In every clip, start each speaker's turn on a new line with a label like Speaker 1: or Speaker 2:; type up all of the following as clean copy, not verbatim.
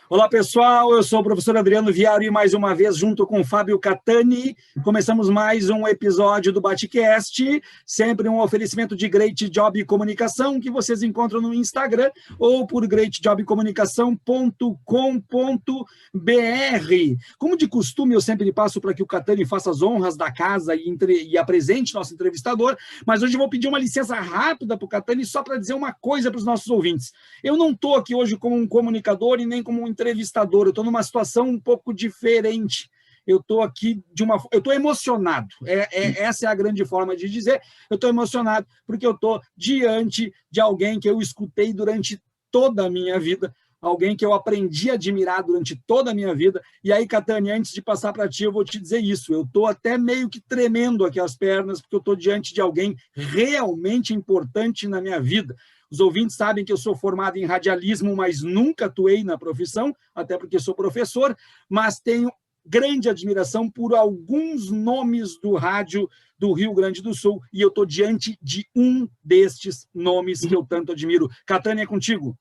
Speaker 1: Olá, pessoal, eu sou o professor Adriano Viário e mais uma vez, junto com o Fábio Catani, começamos mais um episódio do BateCast, sempre um oferecimento de Great Job Comunicação, que vocês encontram no Instagram ou por greatjobcomunicação.com.br. Como de costume, eu sempre passo para que o Catani faça as honras da casa e apresente nosso entrevistador, mas hoje eu vou pedir uma licença rápida para o Catani só para dizer uma coisa para os nossos ouvintes. Eu não estou aqui hoje como um comunicador e nem como um entrevistador, eu estou numa situação um pouco diferente. Eu estou aqui eu estou emocionado. Essa é a grande forma de dizer. Eu estou emocionado porque eu estou diante de alguém que eu escutei durante toda a minha vida, alguém que eu aprendi a admirar durante toda a minha vida. E aí, Catani, antes de passar para ti, eu vou te dizer isso. Eu estou até meio que tremendo aqui as pernas, porque eu estou diante de alguém realmente importante na minha vida. Os ouvintes sabem que eu sou formado em radialismo, mas nunca atuei na profissão, até porque sou professor, mas tenho grande admiração por alguns nomes do rádio do Rio Grande do Sul, e eu estou diante de um destes nomes que eu tanto admiro. Catani, é contigo.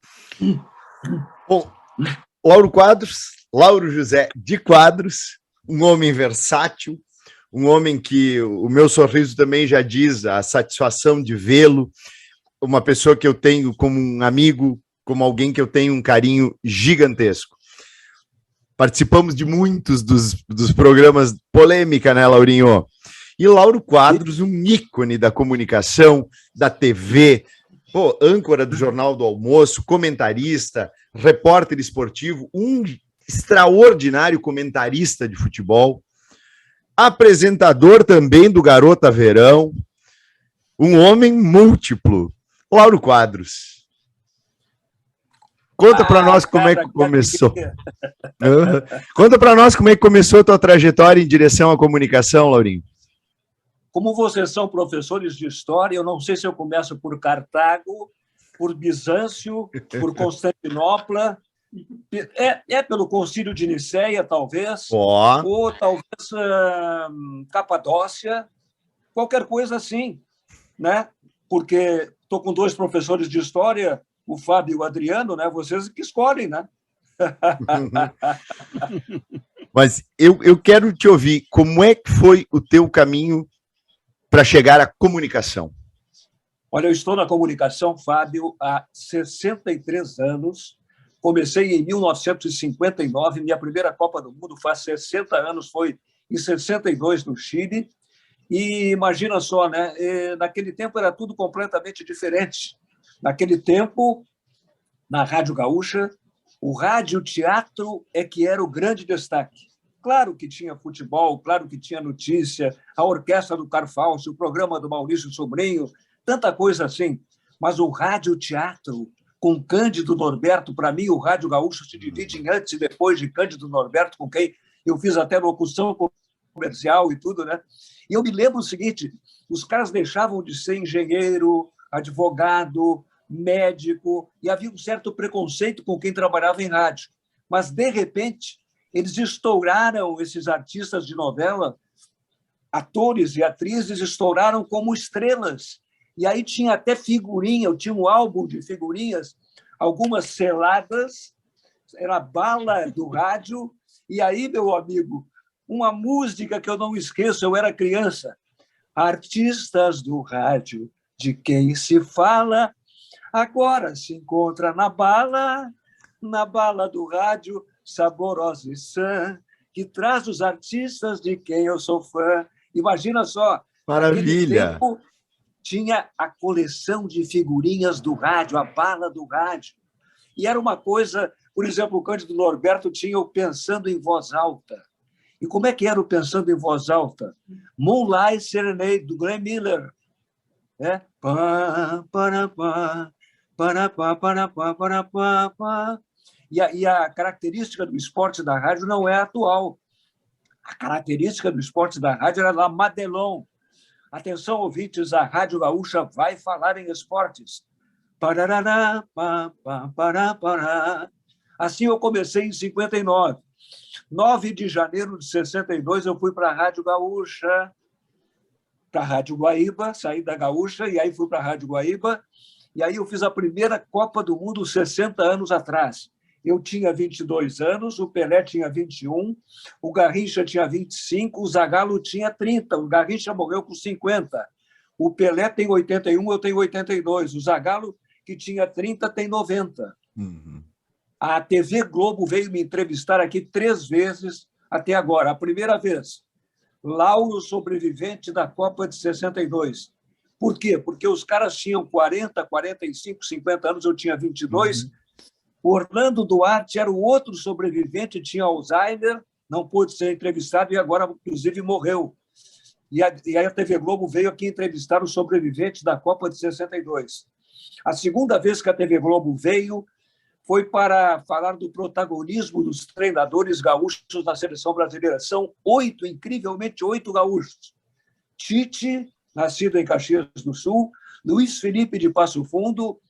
Speaker 2: Bom, Lauro José de Quadros, um homem versátil, um homem que o meu sorriso também já diz a satisfação de vê-lo, uma pessoa que eu tenho como um amigo, como alguém que eu tenho um carinho gigantesco. Participamos de muitos dos programas polêmica, né, Laurinho? E Lauro Quadros, um ícone da comunicação, da TV, âncora do Jornal do Almoço, comentarista, repórter esportivo, um extraordinário comentarista de futebol, apresentador também do Garota Verão, um homem múltiplo. Lauro Quadros, conta para nós como é que começou. Conta para nós como é que começou a tua trajetória em direção à comunicação, Laurinho.
Speaker 3: Como vocês são professores de história, eu não sei se eu começo por Cartago, por Bizâncio, por Constantinopla, pelo Concílio de Nicéia, talvez, ou talvez Capadócia, qualquer coisa assim, né? Porque estou com dois professores de história, o Fábio e o Adriano, né? Vocês que escolhem, né?
Speaker 2: Mas eu quero te ouvir, como é que foi o teu caminho para chegar à comunicação?
Speaker 3: Olha, eu estou na comunicação, Fábio, há 63 anos. Comecei em 1959, minha primeira Copa do Mundo faz 60 anos, foi em 62 no Chile. E imagina só, né? Naquele tempo era tudo completamente diferente. Naquele tempo, na Rádio Gaúcha, o rádio-teatro é que era o grande destaque. Claro que tinha futebol, claro que tinha notícia, a orquestra do Carfalso, o programa do Maurício Sobrinho, tanta coisa assim. Mas o rádio-teatro, com Cândido Norberto, para mim, o Rádio Gaúcho se divide em antes e depois de Cândido Norberto, com quem eu fiz até locução comercial e tudo, né? E eu me lembro o seguinte, os caras deixavam de ser engenheiro, advogado, médico, e havia um certo preconceito com quem trabalhava em rádio. Mas, de repente, eles estouraram, esses artistas de novela, atores e atrizes estouraram como estrelas. E aí tinha até figurinha, eu tinha um álbum de figurinhas, algumas seladas, era a bala do rádio, e aí, meu amigo, uma música que eu não esqueço, eu era criança. Artistas do rádio, de quem se fala, agora se encontra na bala do rádio, saborosa e sã, que traz os artistas de quem eu sou fã. Imagina só.
Speaker 2: Maravilha!
Speaker 3: Tempo, tinha a coleção de figurinhas do rádio, a bala do rádio. E era uma coisa, por exemplo, o Cândido Norberto tinha o Pensando em Voz Alta. E como é que era o Pensando em Voz Alta? Moonlight Serenade, do Glenn Miller. Né? E a característica do esporte da rádio não é atual. A característica do esporte da rádio era lá Madelon. Atenção, ouvintes, a Rádio Gaúcha vai falar em esportes. Assim eu comecei em 59. 9 de janeiro de 62, eu fui para a Rádio Gaúcha, para a Rádio Guaíba, saí da Gaúcha, e aí fui para a Rádio Guaíba, e aí eu fiz a primeira Copa do Mundo 60 anos atrás. eu tinha 22 anos, o Pelé tinha 21, o Garrincha tinha 25, o Zagallo tinha 30, o Garrincha morreu com 50. O Pelé tem 81, eu tenho 82. O Zagallo, que tinha 30, tem 90.
Speaker 2: Uhum.
Speaker 3: A TV Globo veio me entrevistar aqui 3 vezes até agora. A primeira vez, Lauro, sobrevivente da Copa de 62. Por quê? Porque os caras tinham 40, 45, 50 anos, eu tinha 22. O Orlando Duarte era o outro sobrevivente, tinha Alzheimer, não pôde ser entrevistado e agora, inclusive, morreu. E a TV Globo veio aqui entrevistar os sobreviventes da Copa de 62. A segunda vez que a TV Globo veio foi para falar do protagonismo dos treinadores gaúchos da seleção brasileira. São 8, incrivelmente 8 gaúchos. Tite, nascido em Caxias do Sul, Luiz Felipe de Passo Fundo,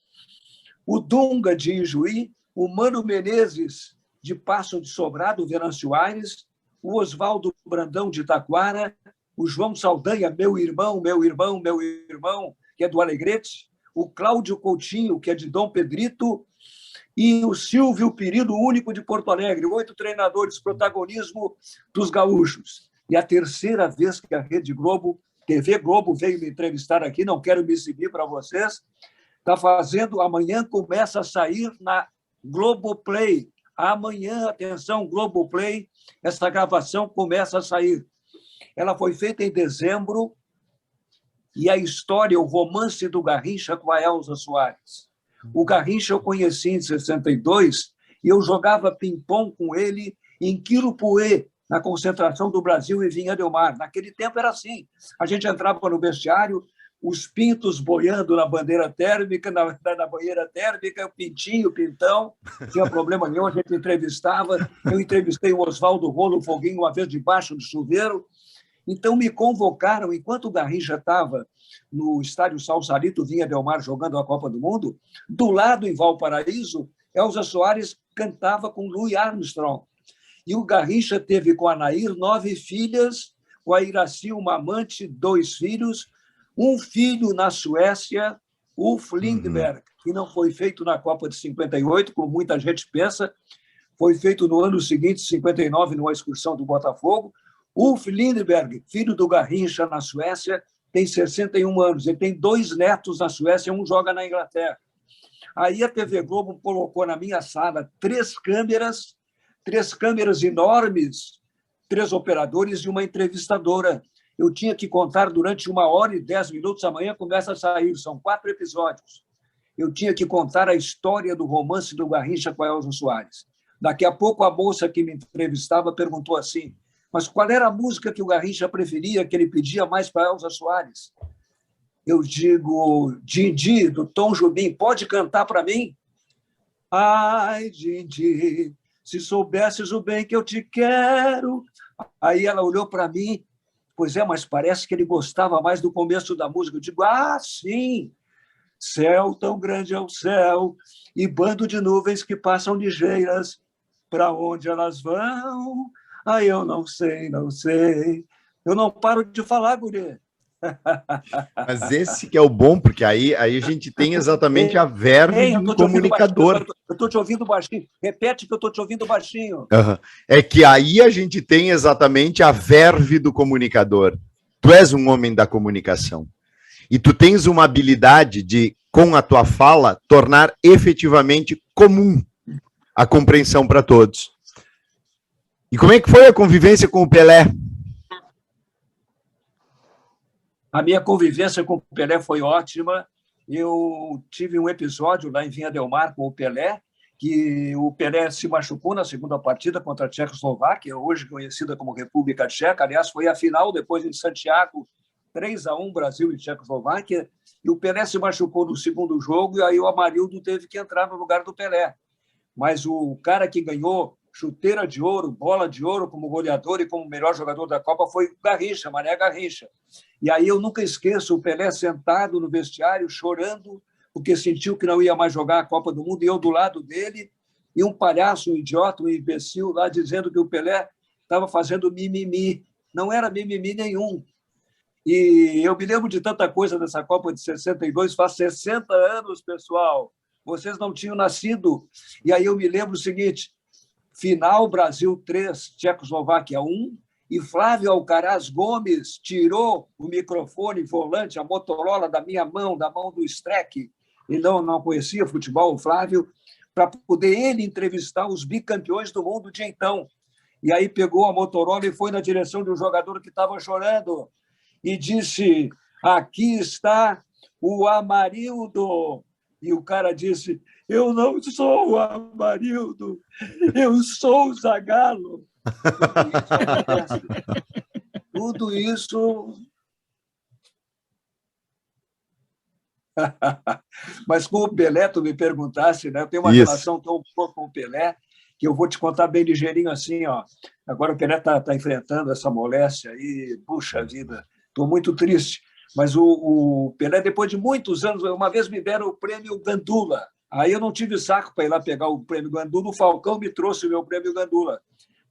Speaker 3: o Dunga de Ijuí, o Mano Menezes de Passo de Sobrado, Venâncio Aires, o Oswaldo Brandão de Taquara, o João Saldanha, meu irmão, que é do Alegrete, o Cláudio Coutinho, que é de Dom Pedrito, e o Silvio Pirido, único de Porto Alegre. 8 treinadores, protagonismo dos gaúchos. E a terceira vez que a Rede Globo, TV Globo, veio me entrevistar aqui, não quero me exibir para vocês, está fazendo, amanhã começa a sair na Globoplay. Amanhã, atenção, Globoplay, essa gravação começa a sair. Ela foi feita em dezembro, e a história, o romance do Garrincha com a Elza Soares. O Garrincha eu conheci em 62 e eu jogava ping-pong com ele em Quirupuê, na concentração do Brasil em Vinha del Mar. Naquele tempo era assim. A gente entrava no vestiário, os pintos boiando na bandeira térmica, na banheira térmica, o pintinho, o pintão, não tinha problema nenhum, a gente entrevistava. Eu entrevistei o Oswaldo Rolo Foguinho uma vez debaixo do chuveiro. Então, me convocaram, enquanto o Garrincha estava no estádio Sausalito, Vinha del Mar, jogando a Copa do Mundo, do lado, em Valparaíso, Elza Soares cantava com Louis Armstrong. E o Garrincha teve com a Nair 9 filhas, com a Iraci, uma amante, 2 filhos, um filho na Suécia, Ulf Lindberg, que não foi feito na Copa de 58, como muita gente pensa, foi feito no ano seguinte, 59, numa excursão do Botafogo. Ulf Lindberg, filho do Garrincha na Suécia, tem 61 anos. Ele tem 2 netos na Suécia, um joga na Inglaterra. Aí a TV Globo colocou na minha sala 3 câmeras enormes, 3 operadores e uma entrevistadora. Eu tinha que contar durante 1 hora e 10 minutos, amanhã começa a sair, são 4 episódios. Eu tinha que contar a história do romance do Garrincha com a Elza Soares. Daqui a pouco, a moça que me entrevistava perguntou assim: mas qual era a música que o Garrincha preferia, que ele pedia mais para a Elza Soares? Eu digo, Dindi, do Tom Jobim, pode cantar para mim? Ai, Dindi, se soubesses o bem que eu te quero. Aí ela olhou para mim, pois é, mas parece que ele gostava mais do começo da música. Eu digo, sim, céu tão grande é o céu, e bando de nuvens que passam ligeiras, para onde elas vão? Ai, eu não sei. Eu não paro de falar, guri.
Speaker 2: Mas esse que é o bom, porque aí a gente tem exatamente a verve do comunicador.
Speaker 3: Eu estou te ouvindo baixinho. Repete que eu estou te ouvindo baixinho.
Speaker 2: É que aí a gente tem exatamente a verve do comunicador. Tu és um homem da comunicação. E tu tens uma habilidade de, com a tua fala, tornar efetivamente comum a compreensão para todos. E como é que foi a convivência com o Pelé?
Speaker 3: A minha convivência com o Pelé foi ótima. Eu tive um episódio lá em Vinha del Mar com o Pelé, que o Pelé se machucou na segunda partida contra a Tchecoslováquia, hoje conhecida como República Tcheca. Aliás, foi a final, depois em Santiago, 3-1, Brasil e Tchecoslováquia. E o Pelé se machucou no segundo jogo, e aí o Amarildo teve que entrar no lugar do Pelé. Mas o cara que ganhou chuteira de ouro, bola de ouro como goleador e como melhor jogador da Copa foi o Garrincha, Mané Garrincha. E aí eu nunca esqueço o Pelé sentado no vestiário, chorando, porque sentiu que não ia mais jogar a Copa do Mundo, e eu do lado dele, e um palhaço, um idiota, um imbecil lá dizendo que o Pelé estava fazendo mimimi. Não era mimimi nenhum. E eu me lembro de tanta coisa dessa Copa de 62, faz 60 anos, pessoal. vocês não tinham nascido. E aí eu me lembro o seguinte, final Brasil 3, Tchecoslováquia 1, e Flávio Alcaraz Gomes tirou o microfone volante, a Motorola, da minha mão, da mão do Streck, ele não conhecia futebol, o Flávio, para poder ele entrevistar os bicampeões do mundo de então. E aí pegou a Motorola e foi na direção de um jogador que estava chorando e disse, aqui está o Amarildo. E o cara disse, eu não sou o Amarildo, eu sou o Zagallo. Tudo isso... Mas com o Pelé, tu me perguntasse, né? Eu tenho uma relação tão boa com o Pelé que eu vou te contar bem ligeirinho assim, ó. Agora o Pelé está enfrentando essa moléstia aí, puxa vida, estou muito triste. Mas o Pelé, depois de muitos anos, uma vez me deram o prêmio Gandula. Aí eu não tive saco para ir lá pegar o prêmio Gandula, o Falcão me trouxe o meu prêmio Gandula.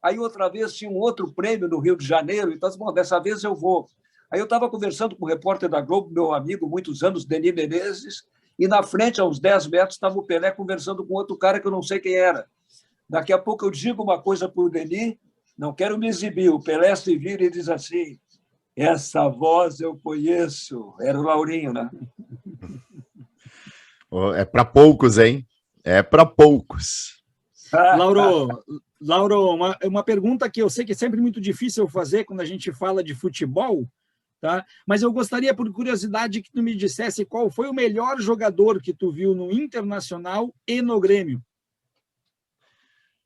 Speaker 3: Aí outra vez tinha um outro prêmio no Rio de Janeiro, então, bom, dessa vez eu vou. Aí eu estava conversando com o repórter da Globo, meu amigo, muitos anos, Denis Menezes, e na frente, a uns 10 metros, estava o Pelé conversando com outro cara que eu não sei quem era. Daqui a pouco eu digo uma coisa para o Denis, não quero me exibir, o Pelé se vira e diz assim, essa voz eu conheço. Era o Laurinho, né?
Speaker 2: É para poucos, hein? É para poucos.
Speaker 1: Lauro, uma pergunta que eu sei que é sempre muito difícil fazer quando a gente fala de futebol, tá? Mas eu gostaria, por curiosidade, que tu me dissesse qual foi o melhor jogador que tu viu no Internacional e no Grêmio.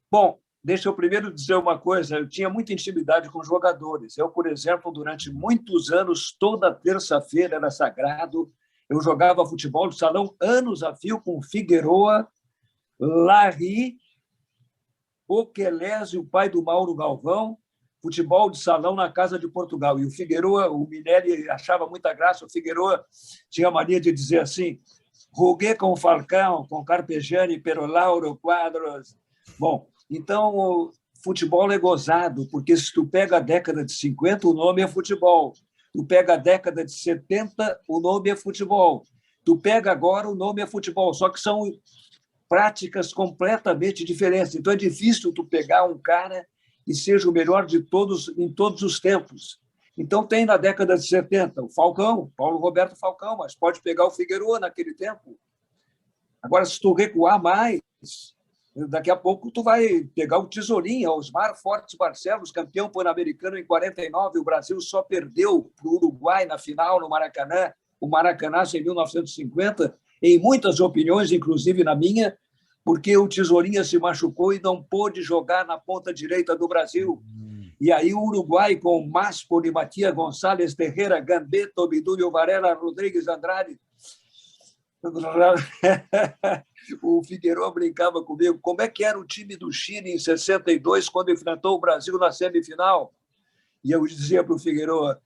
Speaker 3: Bom, deixa eu primeiro dizer uma coisa. Eu tinha muita intimidade com os jogadores. Eu, por exemplo, durante muitos anos, toda terça-feira era sagrado. Eu jogava futebol de salão anos a fio com Figueroa, Larry, Oquelés e o pai do Mauro Galvão, futebol de salão na Casa de Portugal. E o Figueroa, o Minelli achava muita graça, o Figueroa tinha a mania de dizer assim, joguei com Falcão, com Carpegiani, pero Lauro Quadros. Bom, então o futebol é gozado, porque se tu pega a década de 50, o nome é futebol. Tu pega a década de 70, o nome é futebol. Tu pega agora, o nome é futebol. Só que são práticas completamente diferentes. Então, é difícil tu pegar um cara e seja o melhor de todos em todos os tempos. Então, tem na década de 70 o Falcão, Paulo Roberto Falcão, mas pode pegar o Figueroa naquele tempo. Agora, se tu recuar mais, daqui a pouco tu vai pegar o Tesourinha, Osmar Fortes Barcelos, campeão pan-americano em 49. O Brasil só perdeu para o Uruguai na final no Maracanã. O Maracanã em 1950, em muitas opiniões, inclusive na minha, porque o Tesourinha se machucou e não pôde jogar na ponta direita do Brasil. E aí o Uruguai, com Máspoli, Matias Gonçalves, Terreira, Gambetta, Obdúlio Varela, Rodrigues Andrade. O Figueroa brincava comigo. Como é que era o time do Chile em 62, quando enfrentou o Brasil na semifinal? E eu dizia para o Figueroa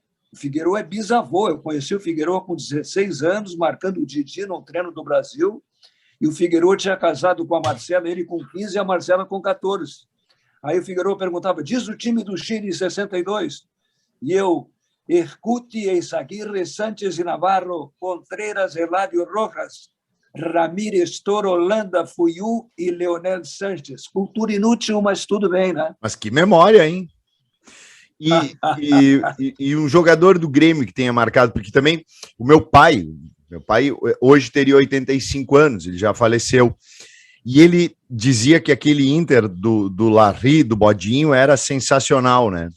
Speaker 3: é bisavô. Eu conheci o Figueroa com 16 anos, marcando o Didi num treino do Brasil. E o Figueroa tinha casado com a Marcela, ele com 15 e a Marcela com 14. Aí o Figueroa perguntava, diz o time do Chile em 62? E eu, Ercuti, Eizaguirre, Sánchez e Navarro, Contreras, Eladio Rojas, Ramírez, Toro, Holanda, Fuiu e Leonel Sánchez. Cultura inútil, mas tudo bem, né?
Speaker 2: Mas que memória, hein? E um jogador do Grêmio que tenha marcado, porque também o meu pai hoje teria 85 anos, ele já faleceu, e ele dizia que aquele Inter do Larry, do Bodinho, era sensacional, né?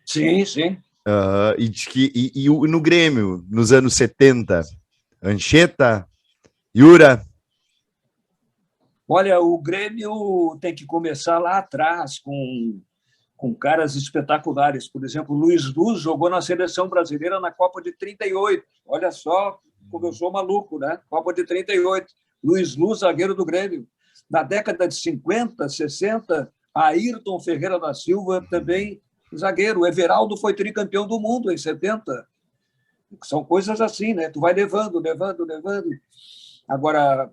Speaker 3: Sim, sim.
Speaker 2: E no Grêmio, nos anos 70, Anchieta, Yura.
Speaker 3: Olha, o Grêmio tem que começar lá atrás, com caras espetaculares. Por exemplo, Luiz Luz jogou na seleção brasileira na Copa de 38. Olha só como eu sou maluco, né? Copa de 38. Luiz Luz, zagueiro do Grêmio. Na década de 50, 60, Ayrton Ferreira da Silva também zagueiro. O Everaldo foi tricampeão do mundo em 70. São coisas assim, né? Tu vai levando. Agora,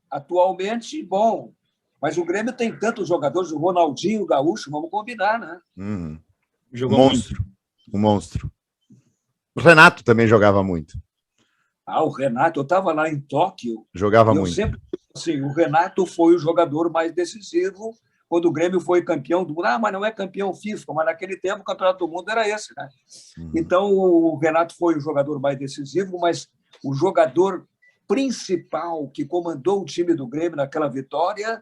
Speaker 3: atualmente, bom, mas o Grêmio tem tantos jogadores, o Ronaldinho, o Gaúcho, vamos combinar, né?
Speaker 2: Um monstro. O Renato também jogava muito.
Speaker 3: O Renato, eu estava lá em Tóquio.
Speaker 2: Jogava muito.
Speaker 3: Assim, o Renato foi o jogador mais decisivo quando o Grêmio foi campeão do mundo. Ah, mas não é campeão FIFA, mas naquele tempo o campeonato do mundo era esse, né? Então, o Renato foi o jogador mais decisivo, mas o jogador principal que comandou o time do Grêmio naquela vitória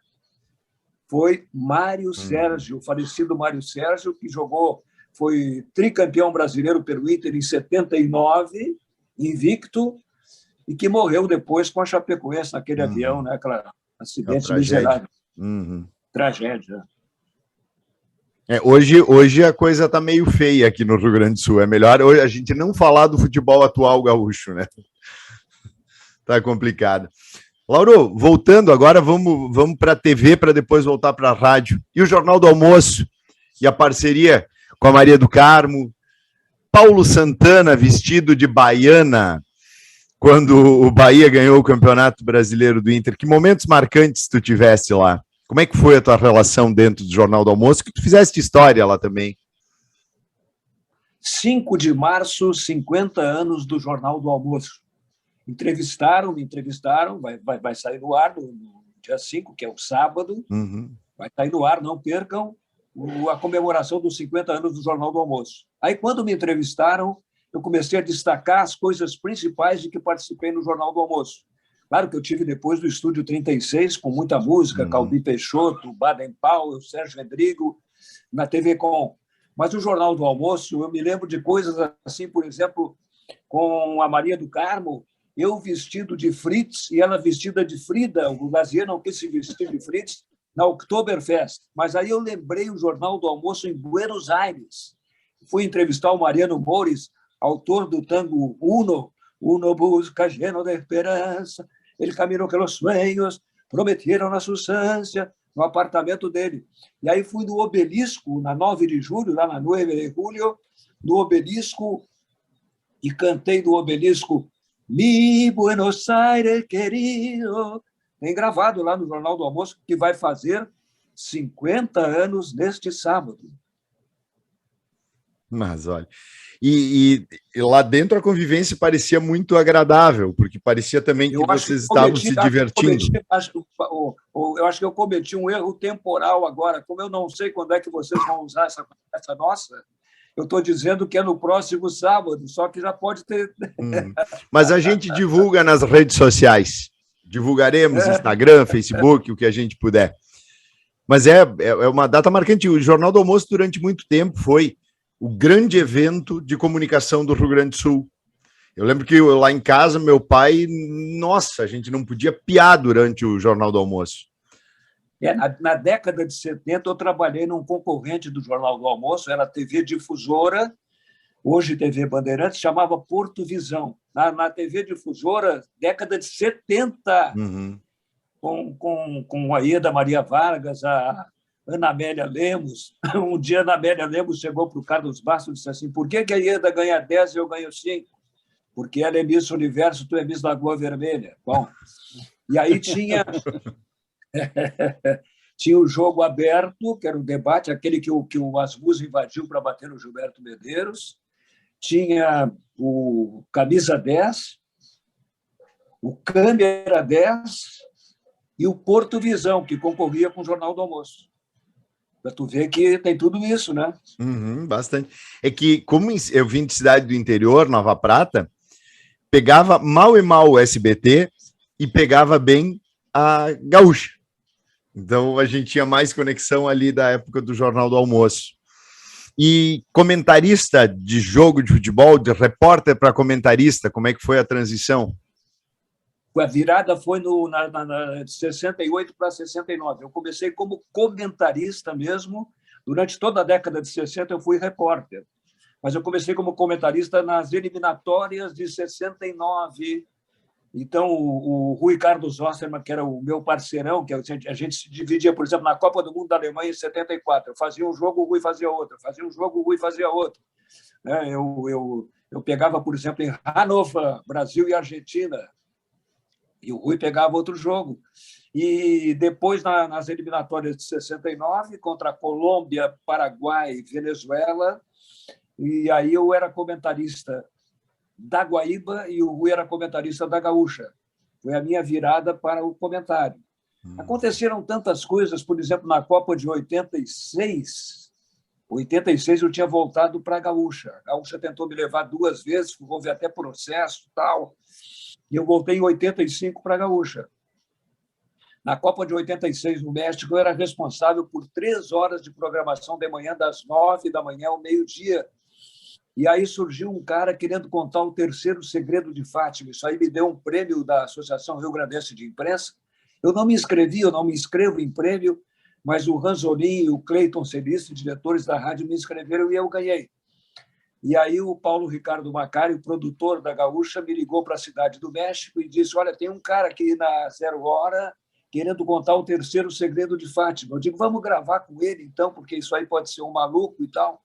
Speaker 3: foi Mário Sérgio, o falecido Mário Sérgio, que jogou, foi tricampeão brasileiro pelo Inter em 79, invicto, e que morreu depois com a Chapecoense naquele avião, né? Aquele acidente miserável. Tragédia.
Speaker 2: Hoje a coisa está meio feia aqui no Rio Grande do Sul. É melhor hoje a gente não falar do futebol atual gaúcho, né? Tá complicado. Lauro, voltando agora, vamos para a TV para depois voltar para a rádio. E o Jornal do Almoço e a parceria com a Maria do Carmo, Paulo Santana vestido de baiana quando o Bahia ganhou o Campeonato Brasileiro do Inter. Que momentos marcantes tu tivesse lá? Como é que foi a tua relação dentro do Jornal do Almoço? Que tu fizeste história lá também.
Speaker 3: 5 de março, 50 anos do Jornal do Almoço. Me entrevistaram, vai sair no ar no dia 5, que é o sábado. Vai sair no ar, não percam, a comemoração dos 50 anos do Jornal do Almoço. Aí, quando me entrevistaram, eu comecei a destacar as coisas principais de que participei no Jornal do Almoço. Claro que eu tive depois do Estúdio 36, com muita música, Calbi Peixoto, Baden Powell, Sérgio Rodrigo, na TV Com. Mas o Jornal do Almoço, eu me lembro de coisas assim, por exemplo, com a Maria do Carmo, eu vestido de Fritz e ela vestida de Frida. O Gazier não quis se vestir de Fritz na Oktoberfest. Mas aí eu lembrei o Jornal do Almoço em Buenos Aires. Fui entrevistar o Mariano Mores, autor do tango Uno busca lleno de esperança, ele caminhou pelos sonhos, prometeram na substância, no apartamento dele. E aí fui no Obelisco, na 9 de julho, lá na 9 de julho, no Obelisco, e cantei do Obelisco Mi Buenos Aires querido. Tem gravado lá no Jornal do Almoço, que vai fazer 50 anos neste sábado.
Speaker 2: Mas olha, e lá dentro a convivência parecia muito agradável, porque parecia também que vocês estavam se divertindo.
Speaker 3: Eu acho que eu cometi um erro temporal agora. Como eu não sei quando é que vocês vão usar essa conversa nossa, eu estou dizendo que é no próximo sábado, só que já pode ter...
Speaker 2: Mas a gente divulga nas redes sociais. Divulgaremos Instagram, Facebook, o que a gente puder. Mas é uma data marcante. O Jornal do Almoço, durante muito tempo, foi o grande evento de comunicação do Rio Grande do Sul. Eu lembro que lá em casa, meu pai, nossa, a gente não podia piar durante o Jornal do Almoço.
Speaker 3: Na década de 70, eu trabalhei num concorrente do Jornal do Almoço, era a TV Difusora, hoje TV Bandeirantes, chamava Porto Visão. Na TV Difusora, década de 70, com a Ieda Maria Vargas, a Ana Amélia Lemos. Um dia, a Ana Amélia Lemos chegou para o Carlos Bastos e disse assim: por que a Ieda ganha 10 e eu ganho 5? Porque ela é Miss Universo, tu é Miss Lagoa Vermelha. Bom, e aí tinha o jogo aberto, que era um debate, aquele que o Asmus invadiu para bater no Gilberto Medeiros. Tinha o Camisa 10, o Câmera 10 e o Porto Visão, que concorria com o Jornal do Almoço. Para tu ver que tem tudo isso, né?
Speaker 2: Bastante. É que, como eu vim de cidade do interior, Nova Prata, pegava mal e mal o SBT e pegava bem a Gaúcha. Então, a gente tinha mais conexão ali da época do Jornal do Almoço. E comentarista de jogo de futebol, de repórter para comentarista, como é que foi a transição?
Speaker 3: A virada foi de 68 para 69. Eu comecei como comentarista mesmo. Durante toda a década de 60, eu fui repórter. Mas eu comecei como comentarista nas eliminatórias de 69. Então, o Rui Carlos Ostermann, que era o meu parceirão, que a gente se dividia, por exemplo, na Copa do Mundo da Alemanha em 74. Eu fazia um jogo, o Rui fazia outro. Fazia um jogo, o Rui fazia outro. Eu pegava, por exemplo, em Hannover, Brasil e Argentina, e o Rui pegava outro jogo. E depois, nas eliminatórias de 69, contra a Colômbia, Paraguai e Venezuela, e aí eu era comentarista da Guaíba e o Rui era comentarista da Gaúcha. Foi a minha virada para o comentário. Aconteceram tantas coisas, por exemplo, na Copa de 86, eu tinha voltado para a Gaúcha. A Gaúcha tentou me levar 2 vezes, houve até processo e tal, e eu voltei em 85 para a Gaúcha. Na Copa de 86, no México, eu era responsável por 3 horas de programação de manhã, das 9 da manhã ao meio-dia. E aí surgiu um cara querendo contar o terceiro segredo de Fátima. Isso aí me deu um prêmio da Associação Rio Grandense de Imprensa. Eu não me inscrevi, eu não me inscrevo em prêmio, mas o Ranzolin e o Cleiton Celiste, diretores da rádio, me inscreveram e eu ganhei. E aí o Paulo Ricardo Macari, o produtor da Gaúcha, me ligou para a Cidade do México e disse: olha, tem um cara aqui na 0 Hora querendo contar o terceiro segredo de Fátima. Eu digo: vamos gravar com ele, então, porque isso aí pode ser um maluco e tal.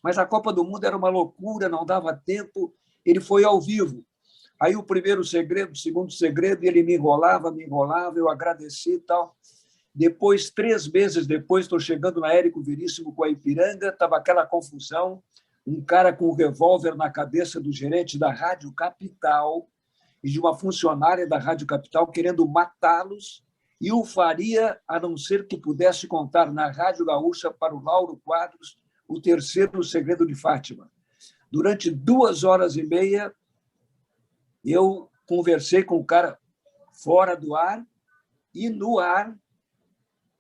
Speaker 3: Mas a Copa do Mundo era uma loucura, não dava tempo. Ele foi ao vivo. Aí o primeiro segredo, o segundo segredo, ele me enrolava, eu agradeci e tal. Depois, 3 meses depois, estou chegando na Érico Veríssimo com a Ipiranga, estava aquela confusão, um cara com um revólver na cabeça do gerente da Rádio Capital e de uma funcionária da Rádio Capital querendo matá-los, e o faria a não ser que pudesse contar na Rádio Gaúcha para o Lauro Quadros o terceiro segredo de Fátima. Durante 2 horas e meia, eu conversei com o cara fora do ar e no ar,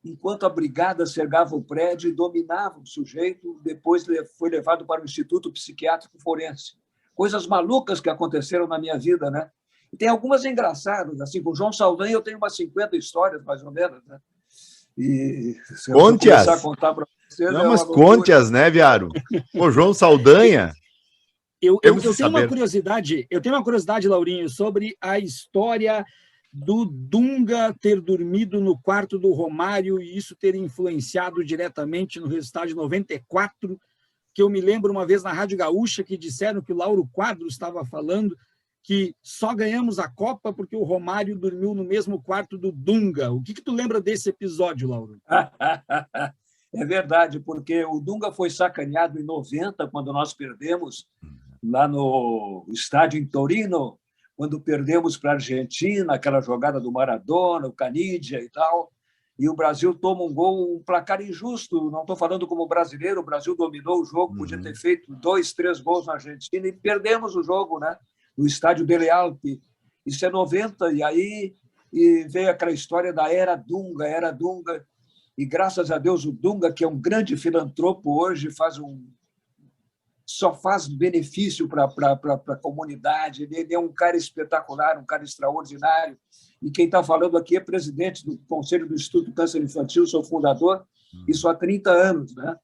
Speaker 3: enquanto a brigada cercava o prédio e dominava o sujeito. Depois foi levado para o Instituto Psiquiátrico Forense. Coisas malucas que aconteceram na minha vida, né? E tem algumas engraçadas, assim, com o João Saldanha eu tenho umas 50 histórias, mais ou menos, né? E se eu começar a contar para vocês...
Speaker 2: Não, mas conte-as, né, Viaro? O João Saldanha...
Speaker 1: Eu tenho uma curiosidade, Laurinho, sobre a história do Dunga ter dormido no quarto do Romário e isso ter influenciado diretamente no resultado de 94, que eu me lembro uma vez na Rádio Gaúcha que disseram que o Lauro Quadros estava falando que só ganhamos a Copa porque o Romário dormiu no mesmo quarto do Dunga. O que tu lembra desse episódio, Lauro?
Speaker 3: É verdade, porque o Dunga foi sacaneado em 90, quando nós perdemos lá no estádio em Torino, quando perdemos para a Argentina, aquela jogada do Maradona, o Canidia e tal, e o Brasil toma um gol, um placar injusto. Não estou falando como brasileiro, o Brasil dominou o jogo, podia ter feito 2, 3 gols na Argentina e perdemos o jogo, né? No estádio Dele Alpi. Isso é 90, e aí veio aquela história da era Dunga, e graças a Deus o Dunga, que é um grande filantropo hoje, só faz benefício para a comunidade. Ele é um cara espetacular, um cara extraordinário. E quem está falando aqui é presidente do Conselho do Instituto Câncer Infantil, sou fundador, isso há 30 anos, né?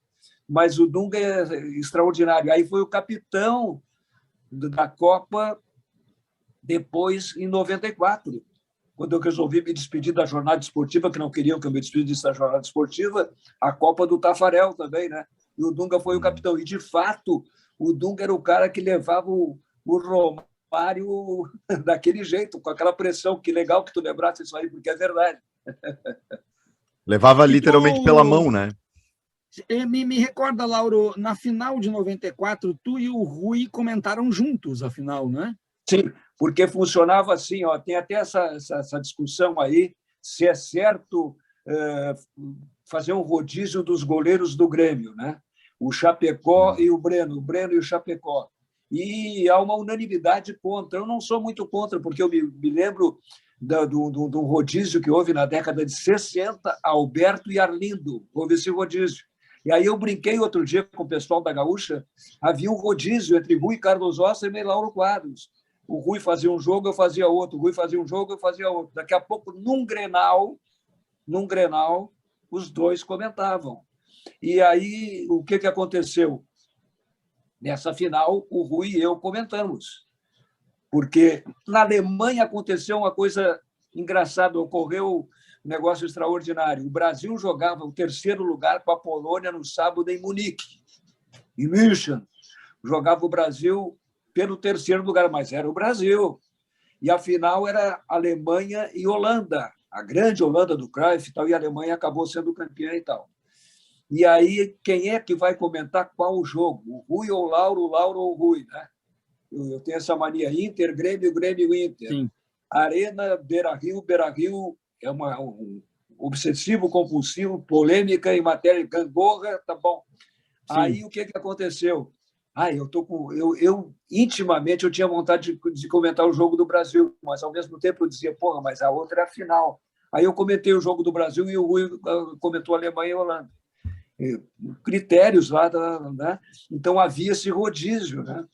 Speaker 3: Mas o Dunga é extraordinário. Aí foi o capitão da Copa depois, em 94, quando eu resolvi me despedir da jornada esportiva, que não queriam que eu me despedisse da jornada esportiva, a Copa do Tafarel também, né? E o Dunga foi o capitão. E, de fato, o Dunga era o cara que levava o Romário daquele jeito, com aquela pressão. Que legal que tu lembrasse isso aí, porque é verdade.
Speaker 2: Levava literalmente pela mão, né?
Speaker 1: Me recorda, Lauro, na final de 94, tu e o Rui comentaram juntos a final, né?
Speaker 3: Sim, porque funcionava assim, ó, tem até essa discussão aí, se é certo fazer um rodízio dos goleiros do Grêmio, né? O Chapecó e o Breno e o Chapecó. E há uma unanimidade contra. Eu não sou muito contra, porque eu me lembro do rodízio que houve na década de 60, Alberto e Arlindo. Houve esse rodízio. E aí eu brinquei outro dia com o pessoal da Gaúcha, havia um rodízio entre Rui Carlos Ossa e Lauro Quadros. O Rui fazia um jogo, eu fazia outro. O Rui fazia um jogo, eu fazia outro. Daqui a pouco, num Grenal, os dois comentavam. E aí, o que aconteceu? Nessa final, o Rui e eu comentamos. Porque na Alemanha aconteceu uma coisa engraçada, ocorreu um negócio extraordinário. O Brasil jogava o 3º lugar com a Polônia no sábado em Munique, em München. Jogava o Brasil pelo 3º lugar, mas era o Brasil. E a final era Alemanha e Holanda, a grande Holanda do Cruyff e tal, e a Alemanha acabou sendo campeã e tal. E aí, quem é que vai comentar qual o jogo? O Rui ou o Lauro ou o Rui, né? Eu tenho essa mania, Inter, Grêmio, Grêmio, Inter.
Speaker 1: Sim.
Speaker 3: Arena, Beira-Rio. Beira-Rio é um obsessivo, compulsivo, polêmica em matéria de gangorra, tá bom. Sim. Aí o que aconteceu? Eu intimamente eu tinha vontade de comentar o jogo do Brasil, mas ao mesmo tempo eu dizia, porra, mas a outra é a final. Aí eu comentei o jogo do Brasil e o Rui comentou Alemanha e Holanda. Critérios lá, né? Então havia esse rodízio, né?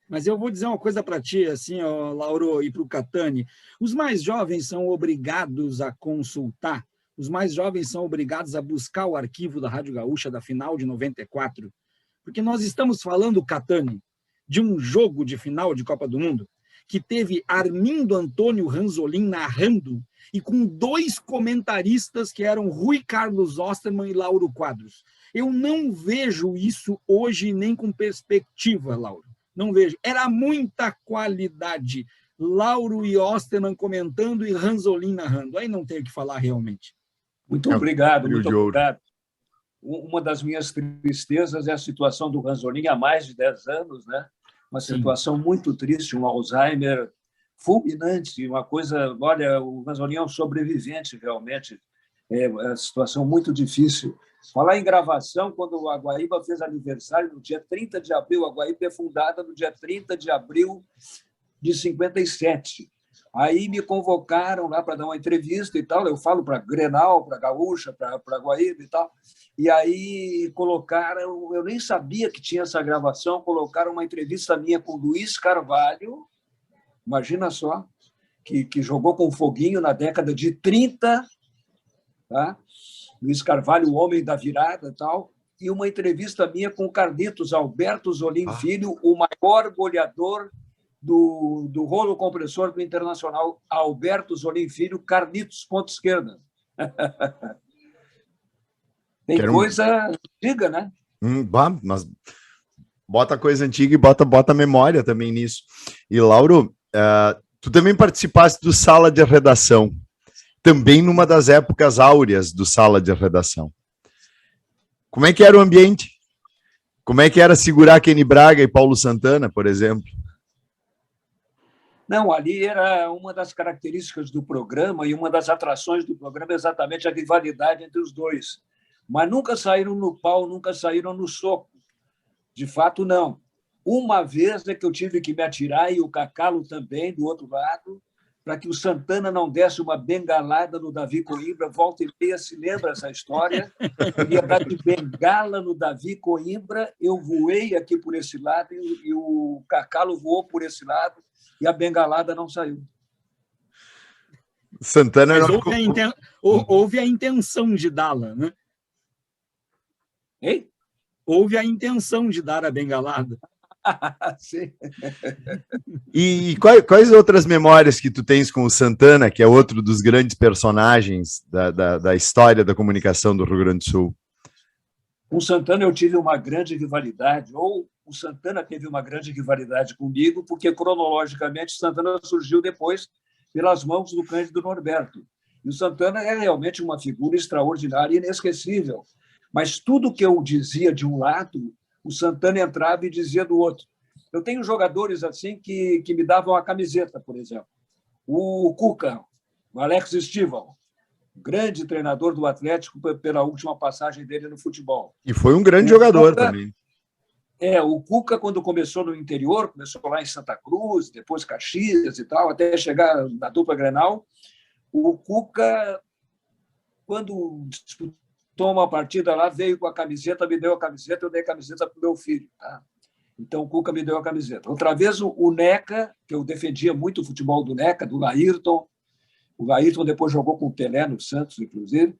Speaker 1: Mas eu vou dizer uma coisa para ti, assim, ó, Lauro, e para o Catani. Os mais jovens são obrigados a consultar, os mais jovens são obrigados a buscar o arquivo da Rádio Gaúcha da final de 94, porque nós estamos falando, Catani, de um jogo de final de Copa do Mundo que teve Armindo Antônio Ranzolin narrando e com 2 comentaristas que eram Rui Carlos Osterman e Lauro Quadros. Eu não vejo isso hoje nem com perspectiva, Lauro. Não vejo. Era muita qualidade. Lauro e Osterman comentando e Ranzolin narrando. Aí não tem o que falar realmente.
Speaker 3: Muito obrigado, muito obrigado. Uma das minhas tristezas é a situação do Ranzolin há mais de 10 anos, né? Uma situação muito triste, um Alzheimer fulminante, uma coisa... Olha, o Ranzolin é um sobrevivente, realmente. É uma situação muito difícil. Falar em gravação, quando a Guaíba fez aniversário, no dia 30 de abril, a Guaíba é fundada no dia 30 de abril de 57. Aí me convocaram lá para dar uma entrevista e tal. Eu falo para Grenal, para Gaúcha, para Guaíba e tal. E aí colocaram, eu nem sabia que tinha essa gravação, colocaram uma entrevista minha com Luiz Carvalho, imagina só, que jogou com foguinho na década de 30, tá? Luiz Carvalho, o homem da virada e tal, e uma entrevista minha com Carlitos Alberto Zolim Filho, o maior goleador do rolo compressor do Internacional, Alberto Zolim Filho, Carlitos, ponta esquerda. Tem coisa antiga, né?
Speaker 2: Mas bota coisa antiga e bota memória também nisso. E, Lauro, tu também participaste do Sala de Redação, também numa das épocas áureas do Sala de Redação. Como é que era o ambiente? Como é que era segurar Kenny Braga e Paulo Santana, por exemplo?
Speaker 3: Não, ali era uma das características do programa e uma das atrações do programa, exatamente a rivalidade entre os dois. Mas nunca saíram no pau, nunca saíram no soco. De fato, não. Uma vez é que eu tive que me atirar, e o Cacalo também, do outro lado, para que o Santana não desse uma bengalada no Davi Coimbra. Volta e meia se lembra essa história. Eu ia dar de bengala no Davi Coimbra, eu voei aqui por esse lado e o Cacalo voou por esse lado e a bengalada não saiu.
Speaker 2: Santana
Speaker 1: Mas houve a intenção de dá-la, né?
Speaker 3: Hein?
Speaker 1: Houve a intenção de dar a bengalada.
Speaker 3: Sim.
Speaker 2: E quais outras memórias que tu tens com o Santana, que é outro dos grandes personagens da história da comunicação do Rio Grande do Sul?
Speaker 3: Com o Santana eu tive uma grande rivalidade, ou o Santana teve uma grande rivalidade comigo, porque cronologicamente o Santana surgiu depois pelas mãos do Cândido Norberto. E o Santana é realmente uma figura extraordinária e inesquecível. Mas tudo que eu dizia de um lado, o Santana entrava e dizia do outro. Eu tenho jogadores assim que me davam a camiseta, por exemplo. O Cuca, o Alex Stival, grande treinador do Atlético pela última passagem dele no futebol.
Speaker 2: E foi um grande jogador também.
Speaker 3: O Cuca, quando começou no interior, começou lá em Santa Cruz, depois Caxias e tal, até chegar na dupla Grenal, o Cuca, quando disputou uma partida lá, veio com a camiseta, me deu a camiseta, eu dei a camiseta para o meu filho. Tá? Então, o Cuca me deu a camiseta. Outra vez, o Neca, que eu defendia muito o futebol do Neca, do Laírton. O Laírton depois jogou com o Pelé no Santos, inclusive.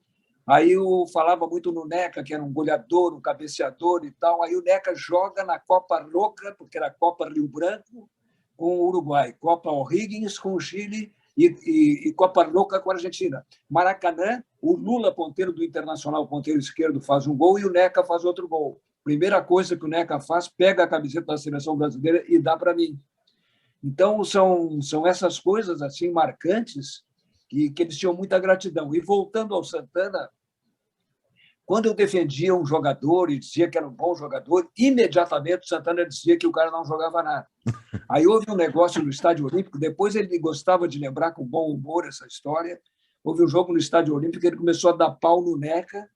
Speaker 3: Aí eu falava muito no Neca, que era um goleador, um cabeceador e tal. Aí o Neca joga na Copa Louca, porque era a Copa Rio Branco, com o Uruguai. Copa O'Higgins com o Chile e Copa Louca com a Argentina. Maracanã, o Lula, ponteiro do Internacional, ponteiro esquerdo, faz um gol e o Neca faz outro gol. Primeira coisa que o Neca faz, pega a camiseta da seleção brasileira e dá para mim. Então, são essas coisas assim marcantes que eles tinham muita gratidão. E voltando ao Santana, Quando eu defendia um jogador e dizia que era um bom jogador, imediatamente o Santana dizia que o cara não jogava nada. Aí houve um negócio no Estádio Olímpico, depois ele gostava de lembrar com bom humor essa história. Houve um jogo no Estádio Olímpico, ele começou a dar pau no Neca,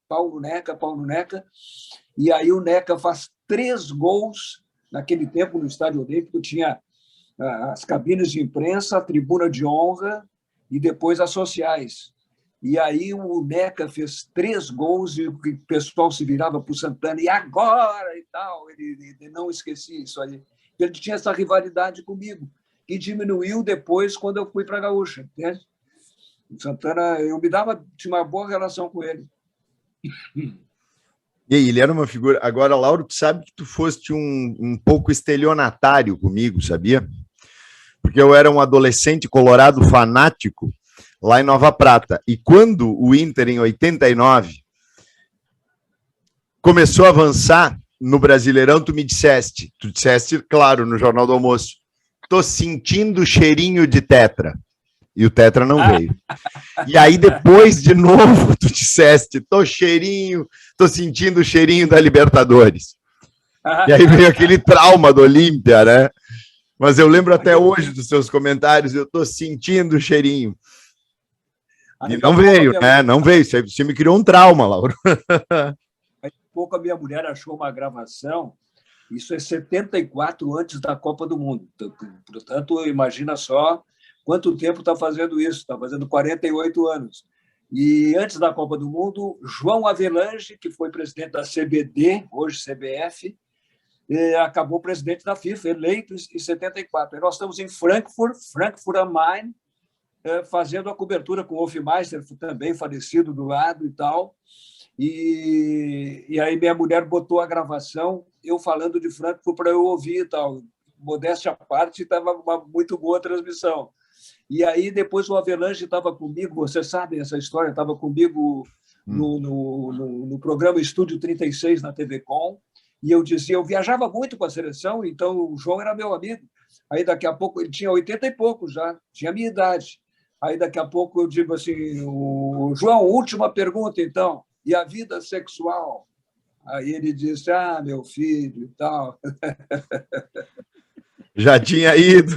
Speaker 3: e aí o Neca faz 3 gols. Naquele tempo, no Estádio Olímpico, tinha as cabines de imprensa, a tribuna de honra e depois as sociais. E aí o Neca fez 3 gols e o pessoal se virava para o Santana, e agora e tal. Ele não esquecia isso aí. Ele tinha essa rivalidade comigo, que diminuiu depois quando eu fui para a Gaúcha. Entende? O Santana, tinha uma boa relação com ele.
Speaker 2: E aí, ele era uma figura... Agora, Lauro, tu sabe que tu foste um pouco estelionatário comigo, sabia? Porque eu era um adolescente colorado fanático lá em Nova Prata. E quando o Inter, em 89, começou a avançar no Brasileirão, tu disseste, claro, no Jornal do Almoço, tô sentindo cheirinho de tetra. E o tetra não veio. E aí, depois, de novo, tu disseste, tô sentindo o cheirinho da Libertadores. E aí veio aquele trauma do Olímpia, né? Mas eu lembro até hoje dos seus comentários, eu tô sentindo o cheirinho. E não veio, né? Não veio. Você me criou um trauma, Lauro.
Speaker 3: Aí, pouco a minha mulher achou uma gravação, isso é 74 antes da Copa do Mundo. Portanto, imagina só quanto tempo está fazendo isso, está fazendo 48 anos. E antes da Copa do Mundo, João Avelange, que foi presidente da CBD, hoje CBF, acabou presidente da FIFA, eleito em 74. E nós estamos em Frankfurt am Main, fazendo a cobertura com o Hofmeister, também falecido, do lado e tal. E aí minha mulher botou a gravação, eu falando de Frankfurt para eu ouvir e tal. Modéstia à parte, estava uma muito boa transmissão. E aí depois o Avelange estava comigo, vocês sabem essa história, estava comigo no programa Estúdio 36 na TV Com, e eu viajava muito com a seleção, então o João era meu amigo. Aí daqui a pouco, ele tinha 80 e poucos já, tinha a minha idade. Aí daqui a pouco eu digo assim, João, última pergunta então, e a vida sexual? Aí ele disse, meu filho e tal.
Speaker 2: Já tinha ido.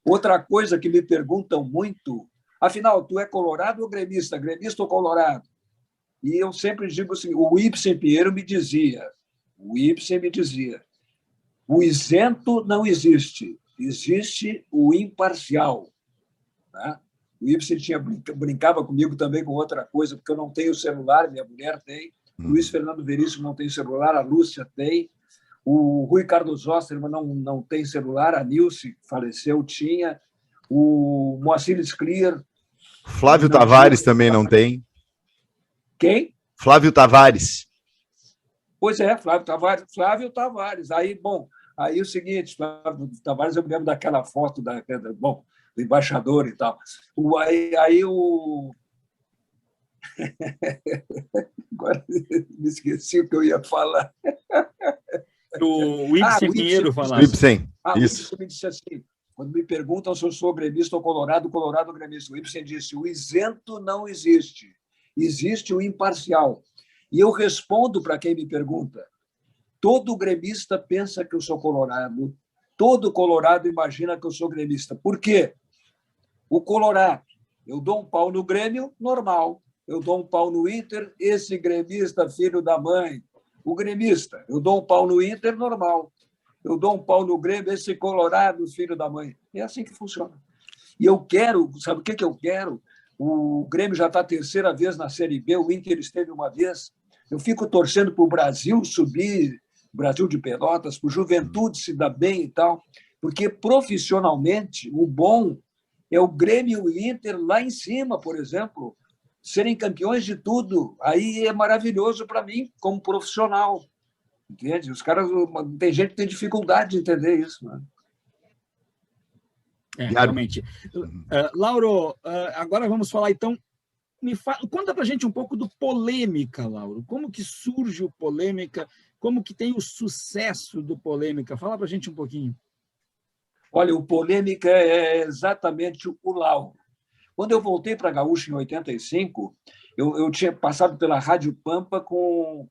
Speaker 3: Outra coisa que me perguntam muito, afinal, tu é colorado ou gremista? Gremista ou colorado? E eu sempre digo assim, o Ibsen Pinheiro me dizia, o isento não existe, existe o imparcial. Né? O Ibsen brincava comigo também com outra coisa, porque eu não tenho celular, minha mulher tem, Luiz Fernando Veríssimo não tem celular, a Lúcia tem, o Rui Carlos Osterman não tem celular, a Nilce faleceu, tinha, o Moacir Scliar...
Speaker 2: Flávio Tavares também não tem.
Speaker 3: Quem?
Speaker 2: Flávio Tavares.
Speaker 3: Pois é, Flávio Tavares. Aí, aí o seguinte, Flávio Tavares, eu me lembro daquela foto do embaixador e tal. Aí o... Agora me esqueci o que eu ia falar.
Speaker 1: O Ibsen Pinheiro falava.
Speaker 2: Ibsen, isso.
Speaker 3: O Ibsen me disse assim, quando me perguntam se eu sou gremista ou colorado gremista, o Ibsen disse, o isento não existe, existe o imparcial. E eu respondo para quem me pergunta, todo gremista pensa que eu sou colorado, todo colorado imagina que eu sou gremista. Por quê? O colorado, eu dou um pau no Grêmio, normal. Eu dou um pau no Inter, esse gremista, filho da mãe. O gremista, eu dou um pau no Inter, normal. Eu dou um pau no Grêmio, esse colorado, filho da mãe. É assim que funciona. E eu quero, sabe o que eu quero? O Grêmio já está a 3ª vez na Série B, o Inter esteve uma vez. Eu fico torcendo para o Brasil subir, Brasil de Pelotas, para o Juventude se dar bem e tal, porque profissionalmente o bom é o Grêmio e o Inter lá em cima, por exemplo, serem campeões de tudo. Aí é maravilhoso para mim, como profissional. Entende? Os caras, tem gente que tem dificuldade de entender isso. Né?
Speaker 1: Realmente. Lauro, agora vamos falar, então, conta para a gente um pouco do Polêmica, Lauro. Como que surge o Polêmica? Como que tem o sucesso do Polêmica? Fala para a gente um pouquinho.
Speaker 3: Olha, o Polêmica é exatamente o Lauro. Quando eu voltei para a Gaúcha em 85, eu tinha passado pela Rádio Pampa com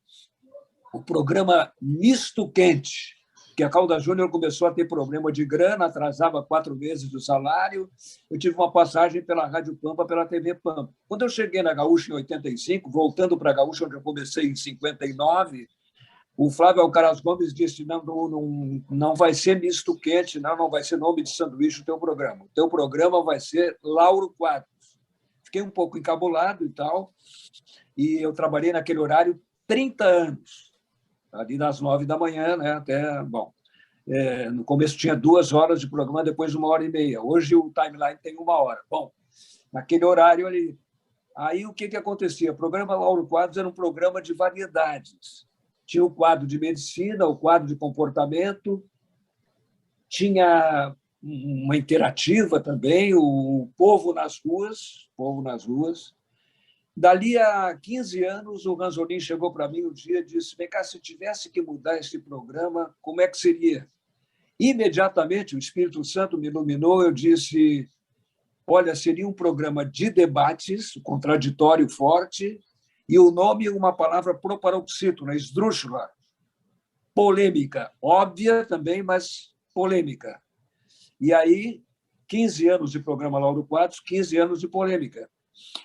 Speaker 3: o programa Misto Quente, que a Caldas Júnior começou a ter problema de grana, atrasava 4 meses do salário. Eu tive uma passagem pela Rádio Pampa, pela TV Pampa. Quando eu cheguei na Gaúcha em 85, voltando para a Gaúcha, onde eu comecei em 59, o Flávio Alcaraz Gomes disse: não vai ser Misto Quente, não vai ser nome de sanduíche o teu programa. O teu programa vai ser Lauro Quadros. Fiquei um pouco encabulado e tal, e eu trabalhei naquele horário 30 anos. Ali das 9 da manhã, né, até, bom, no começo tinha 2 horas de programa, depois 1h30. Hoje o timeline tem 1 hora. Bom, naquele horário ali. Aí o que acontecia? O programa Lauro Quadros era um programa de variedades. Tinha o quadro de medicina, o quadro de comportamento, tinha uma interativa também, o Povo nas Ruas, Povo nas Ruas. Dali a 15 anos, o Ranzolin chegou para mim um dia e disse: vem cá, se tivesse que mudar esse programa, como é que seria? Imediatamente, o Espírito Santo me iluminou, eu disse: olha, seria um programa de debates, contraditório forte, e o nome, uma palavra proparoxítona, esdrúxula, polêmica, óbvia também, mas polêmica. E aí, 15 anos de programa Lauro Quadros, 15 anos de polêmica.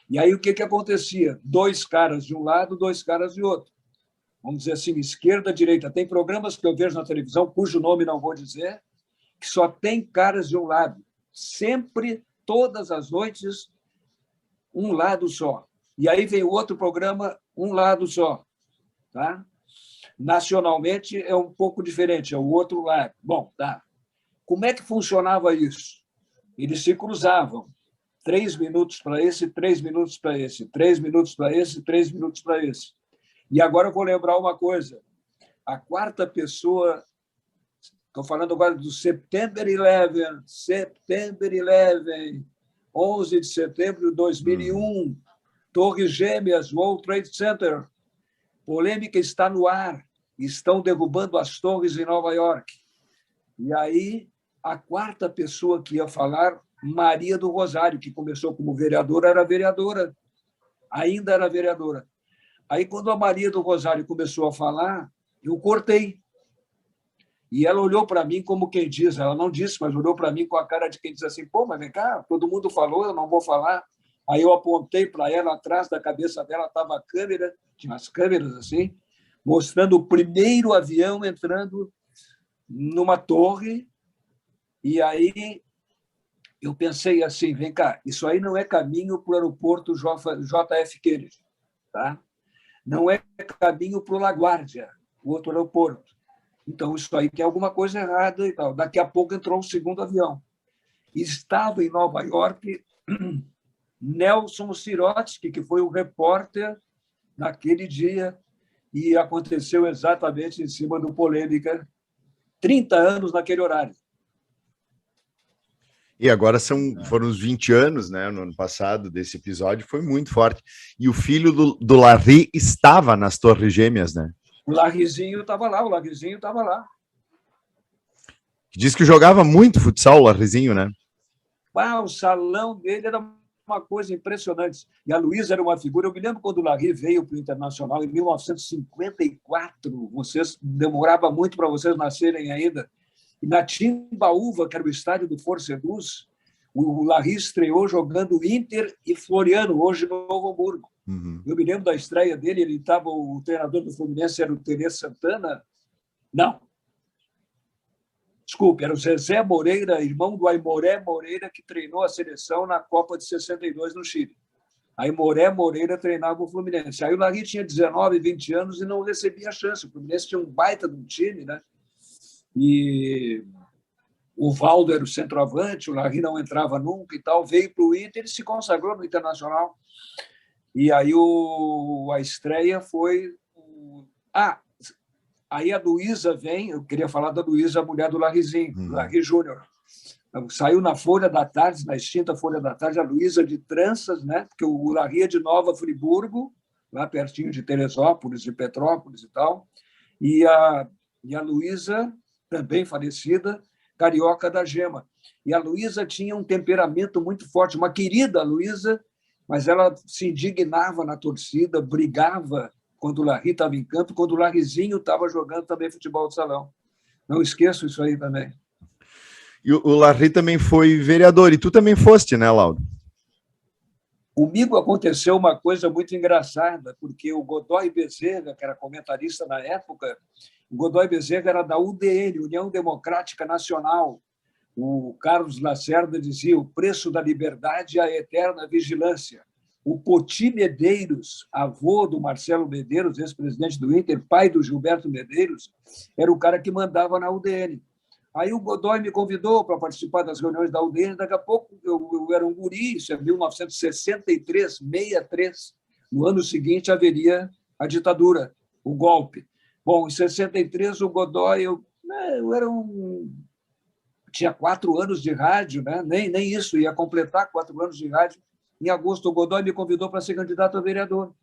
Speaker 3: E aí o que acontecia? 2 caras de um lado, 2 caras de outro. Vamos dizer assim, esquerda, direita. Tem programas que eu vejo na televisão, cujo nome não vou dizer, que só tem caras de um lado. Sempre, todas as noites, um lado só. E aí vem o outro programa, um lado só. Tá? Nacionalmente é um pouco diferente, é o outro lado. Bom, tá. Como é que funcionava isso? Eles se cruzavam. 3 minutos para esse, 3 minutos para esse, 3 minutos para esse, 3 minutos para esse. E agora eu vou lembrar uma coisa. A 4ª pessoa, estou falando agora do September 11, 11 de setembro de 2001, Torres Gêmeas, World Trade Center. Polêmica está no ar. Estão derrubando as torres em Nova York. E aí, a 4ª pessoa que ia falar, Maria do Rosário, que começou como vereadora, era vereadora, ainda era vereadora. Aí, quando a Maria do Rosário começou a falar, eu cortei. E ela olhou para mim como quem diz, ela não disse, mas olhou para mim com a cara de quem diz assim: pô, mas vem cá, todo mundo falou, eu não vou falar. Aí eu apontei para ela, atrás da cabeça dela estava a câmera, tinha as câmeras assim, mostrando o primeiro avião entrando numa torre. E aí eu pensei assim: vem cá, isso aí não é caminho para o aeroporto JF Kennedy, tá? Não é caminho para o LaGuardia, o outro aeroporto. Então, isso aí tem alguma coisa errada e tal. Daqui a pouco entrou o 2º avião. Estava em Nova York Nelson Sirotsky, que foi o repórter naquele dia, e aconteceu exatamente em cima do Polêmica, 30 anos naquele horário.
Speaker 2: E agora foram os 20 anos, né? No ano passado, desse episódio, foi muito forte. E o filho do Larry estava nas Torres Gêmeas, né?
Speaker 3: O Larryzinho estava lá.
Speaker 2: Diz que jogava muito futsal, o Larryzinho, né?
Speaker 3: O salão dele era uma coisa impressionante. E a Luísa era uma figura. Eu me lembro quando o Larry veio para o Internacional, em 1954. Demorava muito para vocês nascerem ainda. E na Timbaúva, que era o estádio do Forceduz, o Larry estreou jogando Inter e Floriano, hoje no Novo Hamburgo.
Speaker 2: Uhum.
Speaker 3: Eu me lembro da estreia dele, o treinador do Fluminense era o Terê Santana. Não. Desculpe, era o Zezé Moreira, irmão do Aimoré Moreira, que treinou a seleção na Copa de 62 no Chile. Aimoré Moreira treinava o Fluminense. Aí o Larry tinha 19, 20 anos e não recebia a chance. O Fluminense tinha um baita de um time, né? E o Valdo era o centroavante, o Larry não entrava nunca e tal. Veio para o Inter, ele se consagrou no Internacional. E aí a estreia foi... Aí a Luísa vem, eu queria falar da Luísa, a mulher do Larryzinho, Larry Júnior. Saiu na Folha da Tarde, na extinta Folha da Tarde, a Luísa de tranças, né? Porque o Larry é de Nova Friburgo, lá pertinho de Teresópolis, de Petrópolis e tal. E a Luísa, também falecida, carioca da Gema. E a Luísa tinha um temperamento muito forte, uma querida Luísa, mas ela se indignava na torcida, brigava quando o Larry estava em campo, quando o Larryzinho estava jogando também futebol de salão. Não esqueço isso aí também.
Speaker 2: E o Larry também foi vereador, e tu também foste, né, Lauro?
Speaker 3: Comigo aconteceu uma coisa muito engraçada, porque o Godoy Bezerra, que era comentarista na época, o Godoy Bezerra era da UDN, União Democrática Nacional. O Carlos Lacerda dizia: o preço da liberdade é a eterna vigilância. O Poti Medeiros, avô do Marcelo Medeiros, ex-presidente do Inter, pai do Gilberto Medeiros, era o cara que mandava na UDN. Aí o Godoy me convidou para participar das reuniões da UDN. Daqui a pouco eu era um guri, isso é 1963, 63. No ano seguinte haveria a ditadura, o golpe. Bom, em 63, o Godoy, eu era tinha 4 anos de rádio, né? Nem isso, ia completar 4 anos de rádio. Em agosto, o Godoy me convidou para ser candidato a vereador.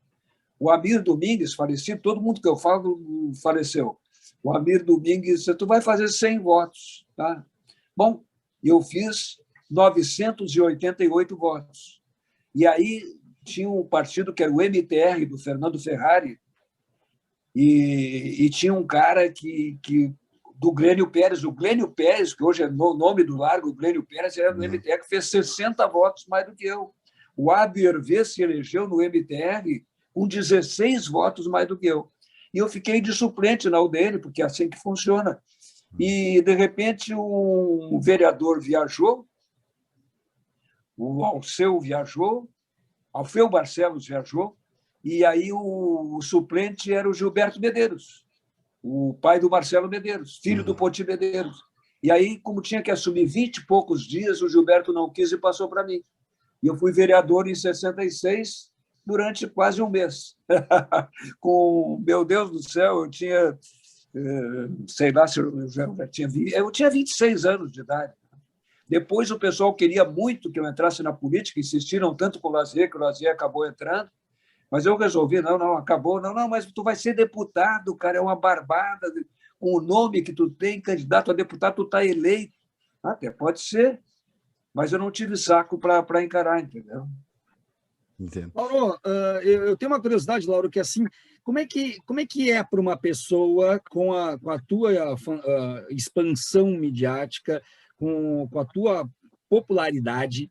Speaker 3: O Amir Domingues, falecido, todo mundo que eu falo faleceu. O Amir Domingues disse: tu vai fazer 100 votos. Tá? Bom, eu fiz 988 votos. E aí tinha um partido que era o MTR, do Fernando Ferrari, e tinha um cara do Glênio Pérez, o Glênio Pérez, que hoje é o nome do largo, o Glênio Pérez, era do MTR, que fez 60 votos mais do que eu. O Abi Hervé se elegeu no MTR com 16 votos mais do que eu. E eu fiquei de suplente na UDN, porque é assim que funciona. E, de repente, um vereador viajou, o Alceu viajou, Alfeu Barcelos viajou, e aí o suplente era o Gilberto Medeiros, o pai do Marcelo Medeiros, filho do Poti Medeiros. E aí, como tinha que assumir 20 e poucos dias, o Gilberto não quis e passou para mim. E eu fui vereador em 66, durante quase um mês. Com, meu Deus do céu, eu tinha, sei lá se eu já tinha 26 anos de idade. Depois o pessoal queria muito que eu entrasse na política, insistiram tanto com o Lazier, que o Lazier acabou entrando, mas eu resolvi: não, acabou, não, mas tu vai ser deputado, cara, é uma barbada, com o nome que tu tem, candidato a deputado, tu está eleito. Até pode ser, mas eu não tive saco para encarar, entendeu?
Speaker 1: Entendo. Lauro, eu tenho uma curiosidade, Lauro, que assim, como é que é para uma pessoa com a tua expansão midiática, com a tua popularidade,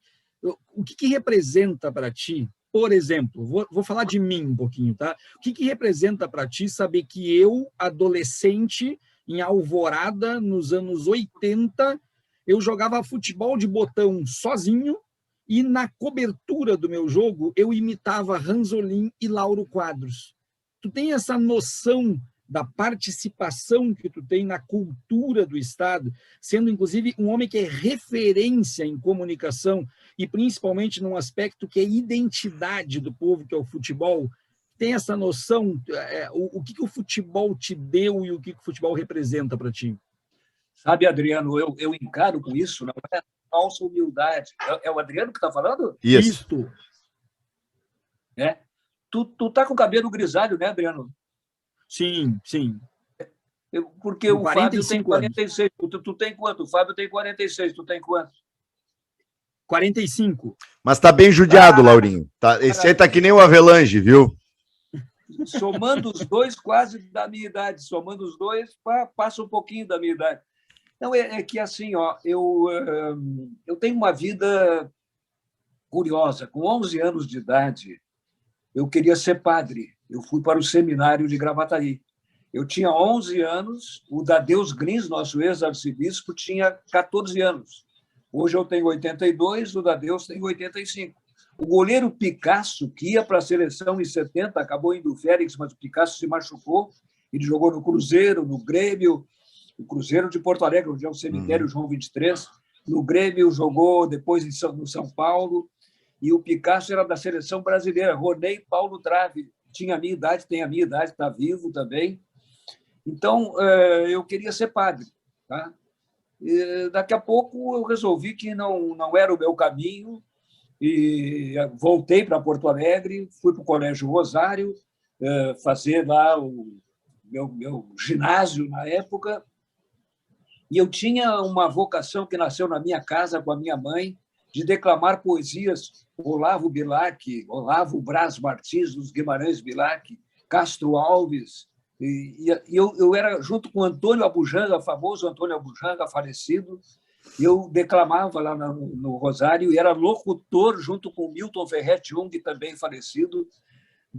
Speaker 1: o que representa para ti? Por exemplo, vou falar de mim um pouquinho, tá? O que representa para ti saber que eu, adolescente, em Alvorada, nos anos 80, eu jogava futebol de botão sozinho, e na cobertura do meu jogo eu imitava Ranzolin e Lauro Quadros. Tu tem essa noção da participação que tu tem na cultura do Estado, sendo inclusive um homem que é referência em comunicação e principalmente num aspecto que é identidade do povo, que é o futebol. Tem essa noção, o que o futebol te deu e o que o futebol representa para ti?
Speaker 3: Sabe, Adriano, eu encaro com isso, não é falsa humildade. É o Adriano que está falando?
Speaker 1: Isso.
Speaker 3: É. Tu tá com o cabelo grisalho, né, Adriano?
Speaker 1: Sim.
Speaker 3: Porque o Fábio tem 46. Tu tem quanto? O Fábio tem 46. Tu tem quanto?
Speaker 1: 45.
Speaker 2: Mas tá bem judiado, Laurinho. Tá, esse aí tá que nem o Avelange, viu?
Speaker 3: Somando os dois, quase da minha idade. Somando os dois, passa um pouquinho da minha idade. Não, é que assim, ó, eu tenho uma vida curiosa. Com 11 anos de idade, eu queria ser padre. Eu fui para o seminário de Gravataí. Eu tinha 11 anos, o Dadeus Grins, nosso ex-arcebispo, tinha 14 anos. Hoje eu tenho 82, o Dadeus tem 85. O goleiro Picasso, que ia para a seleção em 70, acabou indo o Félix, mas o Picasso se machucou. Ele jogou no Cruzeiro, no Grêmio, o Cruzeiro de Porto Alegre, onde é o cemitério João 23. No Grêmio, jogou depois no São Paulo. E o Picasso era da seleção brasileira. Ronei Paulo Trave. Tinha a minha idade, tem a minha idade, está vivo também. Então, eu queria ser padre. Tá? E daqui a pouco eu resolvi que não era o meu caminho e voltei para Porto Alegre, fui para o Colégio Rosário, fazer lá o meu ginásio na época. E eu tinha uma vocação que nasceu na minha casa com a minha mãe, de declamar poesias, Olavo Bilac, Olavo Braz Martins, dos Guimarães Bilac, Castro Alves, e eu era, junto com Antônio Abujamra, famoso Antônio Abujamra, falecido, eu declamava lá no Rosário e era locutor, junto com Milton Ferretti Jung, também falecido,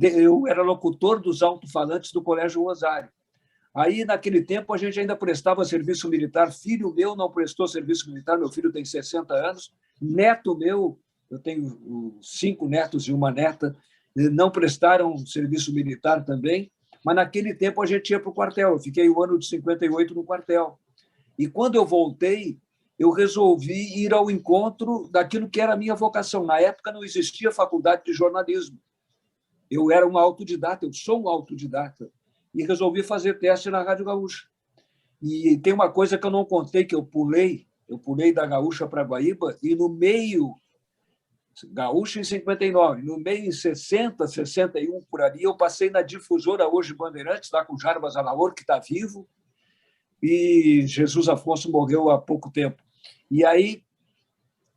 Speaker 3: eu era locutor dos alto-falantes do Colégio Rosário. Aí, naquele tempo, a gente ainda prestava serviço militar. Filho meu não prestou serviço militar, meu filho tem 60 anos. Neto meu, eu tenho 5 netos e uma neta, não prestaram serviço militar também, mas naquele tempo a gente ia para o quartel. Eu fiquei o ano de 58 no quartel. E quando eu voltei, eu resolvi ir ao encontro daquilo que era a minha vocação. Na época não existia faculdade de jornalismo. Eu era um autodidata, eu sou um autodidata. E resolvi fazer teste na Rádio Gaúcha. E tem uma coisa que eu não contei, que eu pulei da Gaúcha para Guaíba, e no meio, Gaúcha em 59, no meio em 60, 61, por ali, eu passei na difusora hoje Bandeirantes, lá com o Jarbas Alaor, que está vivo, e Jesus Afonso morreu há pouco tempo. E aí,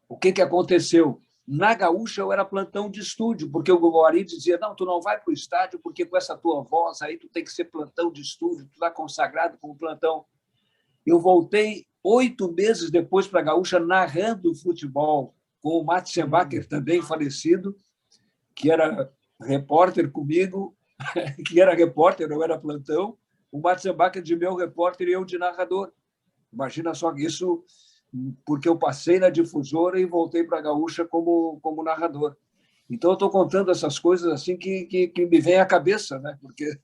Speaker 3: o que aconteceu? Na Gaúcha eu era plantão de estúdio, porque o Guari dizia, não, tu não vai para o estádio, porque com essa tua voz aí tu tem que ser plantão de estúdio, tu está consagrado como plantão. Eu voltei 8 meses depois para a Gaúcha narrando futebol, com o Matzenbacher, também falecido, que era repórter comigo, que era repórter, eu era plantão, o Matzenbacher de meu repórter e eu de narrador. Imagina só isso, porque eu passei na difusora e voltei para a Gaúcha como narrador. Então, eu estou contando essas coisas assim que me vem à cabeça, né? Porque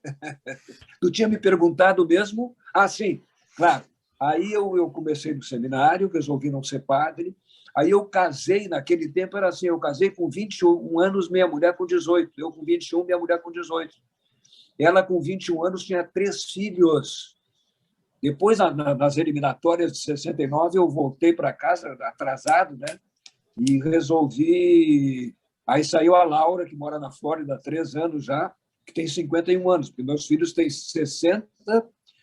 Speaker 3: tu tinha me perguntado mesmo. Ah, sim, claro. Aí eu comecei no seminário, resolvi não ser padre. Aí eu casei, naquele tempo era assim, eu casei com 21 anos, minha mulher com 18. Eu com 21, minha mulher com 18. Ela, com 21 anos, tinha 3 filhos. Depois, nas eliminatórias de 69, eu voltei para casa, atrasado, né? E resolvi... Aí saiu a Laura, que mora na Flórida há 3 anos já, que tem 51 anos, porque meus filhos têm 60,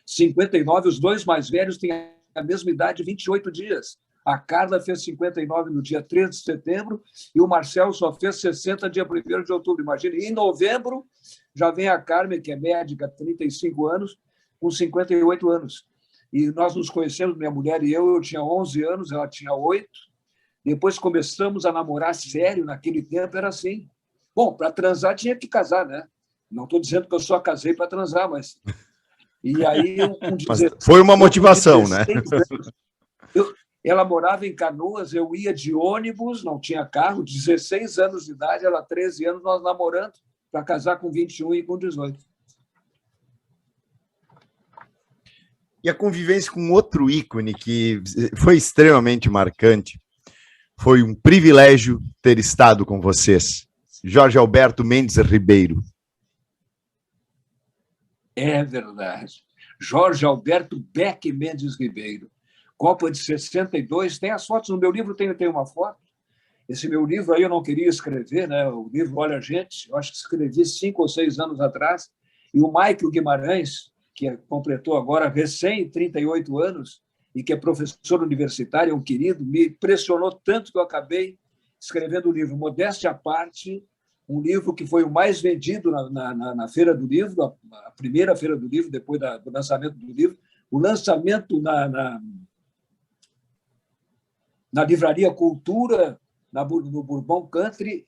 Speaker 3: 59, os 2 mais velhos têm a mesma idade, 28 dias. A Carla fez 59 no dia 13 de setembro e o Marcelo só fez 60 dia 1º de outubro. Imagina, e em novembro já vem a Carmen, que é médica, 35 anos, com 58 anos. E nós nos conhecemos, minha mulher e eu tinha 11 anos, ela tinha 8. Depois começamos a namorar sério, naquele tempo era assim. Bom, para transar tinha que casar, né? Não estou dizendo que eu só casei para transar, mas... E aí,
Speaker 2: foi uma motivação, né?
Speaker 3: Ela morava em Canoas, eu ia de ônibus, não tinha carro, 16 anos de idade, ela 13 anos, nós namorando, para casar com 21 e com 18.
Speaker 2: E a convivência com outro ícone que foi extremamente marcante, foi um privilégio ter estado com vocês, Jorge Alberto Mendes Ribeiro.
Speaker 3: É verdade. Jorge Alberto Beck Mendes Ribeiro. Copa de 62, tem as fotos no meu livro, tem uma foto. Esse meu livro aí eu não queria escrever, né? O livro Olha Gente, eu acho que escrevi 5 ou 6 anos atrás, e o Michael Guimarães, que completou agora recém 38 anos, e que é professor universitário, é um querido, me pressionou tanto que eu acabei escrevendo o livro Modéstia à Parte, um livro que foi o mais vendido na Feira do Livro, a primeira Feira do Livro, depois do lançamento do livro, o lançamento na Livraria Cultura, no Bourbon Country,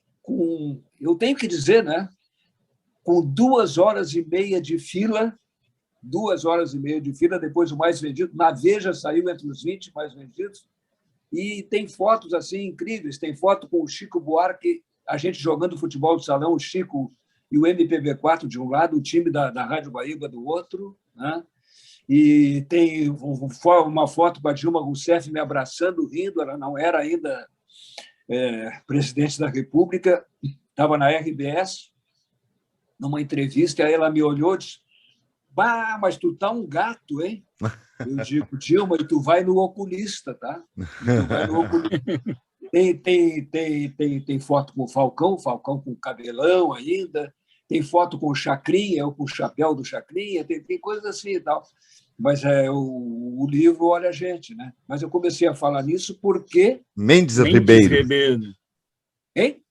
Speaker 3: eu tenho que dizer, né, com 2 horas e meia de fila, 2 horas e meia de fila, depois o mais vendido, na Veja saiu entre os 20 mais vendidos, e tem fotos assim incríveis, tem foto com o Chico Buarque, a gente jogando futebol de salão, o Chico e o MPB4 de um lado, o time da Rádio Guaíba do outro, né? E tem uma foto com a Dilma Rousseff me abraçando, rindo, ela não era ainda presidente da República, estava na RBS, numa entrevista, e aí ela me olhou e disse, bah, mas tu tá um gato, hein? Eu digo, Dilma, e tu vai no oculista, tá? Tu vai no oculista. Tem foto com o Falcão com cabelão ainda, tem foto com o Chacrinha, eu com o chapéu do Chacrinha, tem coisas assim e tal. Mas o livro olha a gente, né? Mas eu comecei a falar nisso porque...
Speaker 2: Mendes Ribeiro.
Speaker 3: Hein?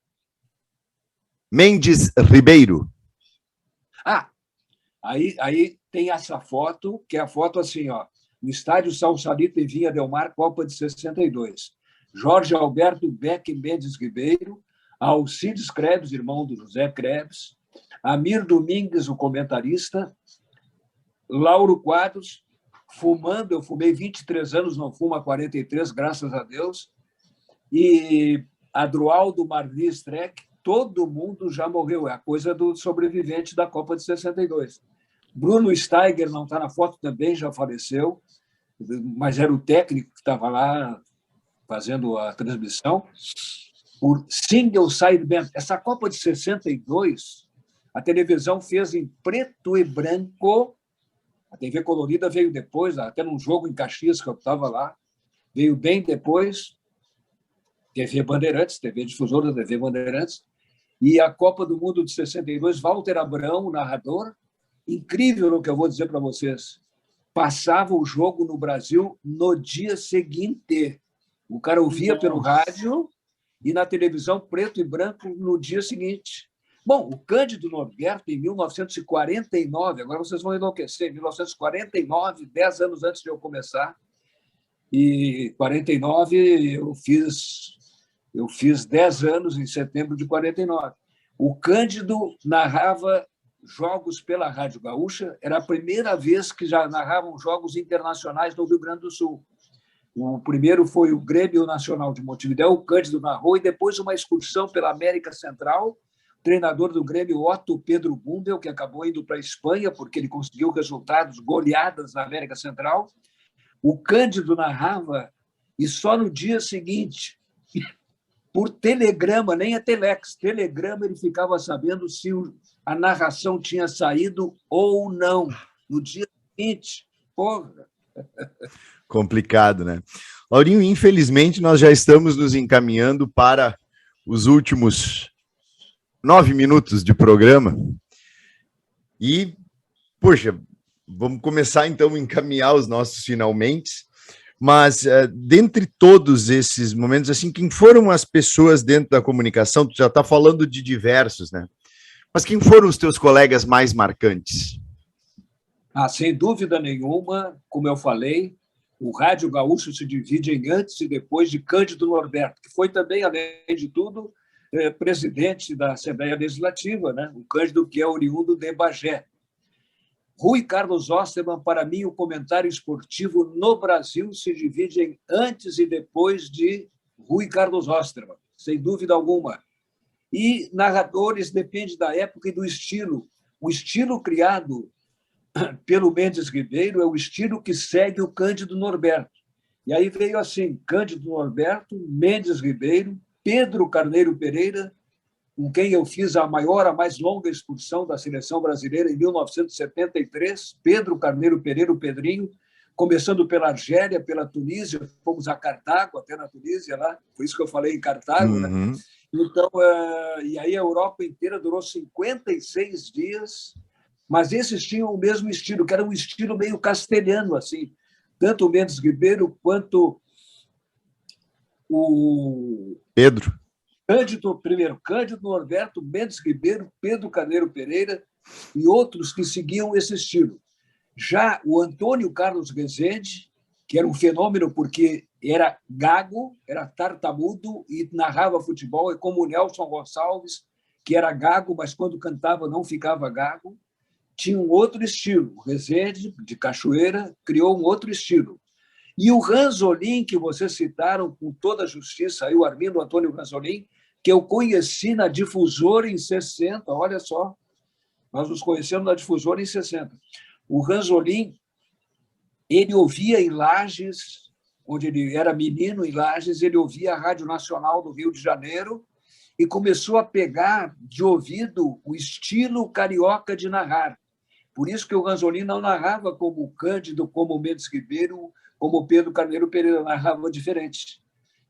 Speaker 2: Mendes Ribeiro.
Speaker 3: Ah, aí tem essa foto, que é a foto assim, ó, no estádio Sausalito em Vinha del Mar, Copa de 62. Jorge Alberto Beck Mendes Ribeiro, Alcides Krebs, irmão do José Krebs, Amir Domingues, o comentarista, Lauro Quadros, fumando, eu fumei 23 anos, não fumo há 43, graças a Deus, e Adroaldo Marli Streck, todo mundo já morreu, é a coisa do sobrevivente da Copa de 62. Bruno Steiger não está na foto também, já faleceu, mas era o técnico que estava lá fazendo a transmissão. O Single Side Band, essa Copa de 62, a televisão fez em preto e branco. A TV colorida veio depois, até num jogo em Caxias que eu estava lá, veio bem depois. TV Bandeirantes, TV difusora da TV Bandeirantes. E a Copa do Mundo de 62, Walter Abrão, narrador. Incrível o que eu vou dizer para vocês. Passava o jogo no Brasil no dia seguinte. O cara ouvia pelo rádio e na televisão preto e branco no dia seguinte. Bom, o Cândido Norberto, em 1949, agora vocês vão enlouquecer, em 1949, 10 anos antes de eu começar, e 49 eu fiz 10 anos em setembro de 49. O Cândido narrava jogos pela Rádio Gaúcha, era a primeira vez que já narravam jogos internacionais no Rio Grande do Sul. O primeiro foi o Grêmio Nacional de Montevidéu, o Cândido narrou, e depois uma excursão pela América Central, treinador do Grêmio, Otto Pedro Gumbel, que acabou indo para a Espanha, porque ele conseguiu resultados, goleadas na América Central. O Cândido narrava, e só no dia seguinte, por telegrama, nem a telex, telegrama, ele ficava sabendo se a narração tinha saído ou não. No dia seguinte, porra...
Speaker 2: Complicado, né? Laurinho, infelizmente, nós já estamos nos encaminhando para os últimos 9 minutos de programa. E, poxa, vamos começar, então, a encaminhar os nossos finalmente. Mas, dentre todos esses momentos, assim, quem foram as pessoas dentro da comunicação? Tu já está falando de diversos, né? Mas quem foram os teus colegas mais marcantes?
Speaker 3: Sem dúvida nenhuma, como eu falei, o Rádio Gaúcho se divide em antes e depois de Cândido Norberto, que foi também, além de tudo, presidente da Assembleia Legislativa, né? O Cândido, que é oriundo de Bagé. Rui Carlos Osterman, para mim, o comentário esportivo no Brasil se divide em antes e depois de Rui Carlos Osterman, sem dúvida alguma. E narradores depende da época e do estilo. O estilo criado pelo Mendes Ribeiro é o estilo que segue o Cândido Norberto. E aí veio assim, Cândido Norberto, Mendes Ribeiro, Pedro Carneiro Pereira, com quem eu fiz a maior, a mais longa excursão da seleção brasileira em 1973, Pedro Carneiro Pereira, o Pedrinho, começando pela Argélia, pela Tunísia, fomos a Cartago, até na Tunísia, lá, por isso que eu falei em Cartago, né? Então, e aí a Europa inteira durou 56 dias, mas esses tinham o mesmo estilo, que era um estilo meio castelhano, assim, tanto o Mendes Ribeiro quanto o...
Speaker 2: Pedro.
Speaker 3: Cândido Norberto, Mendes Ribeiro, Pedro Carneiro Pereira e outros que seguiam esse estilo. Já o Antônio Carlos Rezende, que era um fenômeno porque era gago, era tartamudo e narrava futebol, e como o Nelson Gonçalves, que era gago, mas quando cantava não ficava gago, tinha um outro estilo. O Rezende, de Cachoeira, criou um outro estilo. E o Ranzolin, que vocês citaram com toda a justiça, aí o Armindo Antônio Ranzolin, que eu conheci na Difusora em 60, olha só, nós nos conhecemos na Difusora em 60. O Ranzolin, ele ouvia em Lages, onde ele era menino em Lages, ele ouvia a Rádio Nacional do Rio de Janeiro e começou a pegar de ouvido o estilo carioca de narrar. Por isso que o Ranzolin não narrava como o Cândido, como o Mendes Ribeiro, como o Pedro Carneiro Pereira, narrava diferente.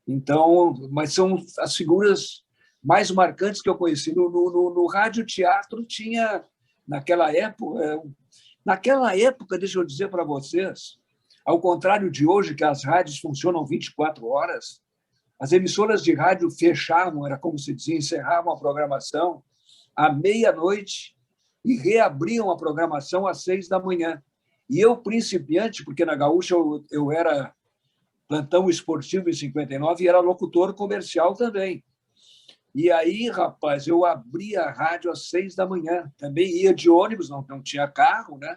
Speaker 3: Então, mas são as figuras mais marcantes que eu conheci. No rádio teatro tinha, naquela época, Naquela época, deixa eu dizer para vocês, ao contrário de hoje, que as rádios funcionam 24 horas, as emissoras de rádio fechavam, era como se dizia, encerravam a programação à meia-noite e reabriam a programação às 6 da manhã. E eu, principiante, porque na Gaúcha eu era plantão esportivo em 59 e era locutor comercial também. E aí, rapaz, eu abria a rádio às 6 da manhã. Também ia de ônibus, não tinha carro, né?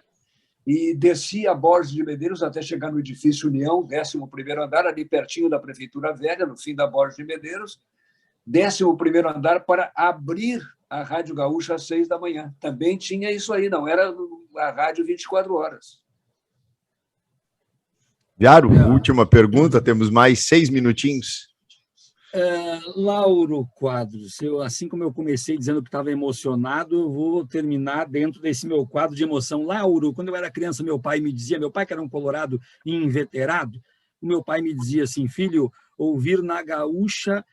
Speaker 3: E descia a Borges de Medeiros até chegar no edifício União, 11º andar, ali pertinho da Prefeitura Velha, no fim da Borges de Medeiros, 11º andar para abrir a Rádio Gaúcha às 6 da manhã. Também tinha isso aí, não era a rádio 24 horas.
Speaker 2: Viaro, última pergunta, temos mais 6 minutinhos.
Speaker 1: Lauro Quadros, assim como eu comecei dizendo que estava emocionado, eu vou terminar dentro desse meu quadro de emoção. Lauro, quando eu era criança, meu pai que era um colorado inveterado, o meu pai me dizia assim: filho, ouvir na Gaúcha,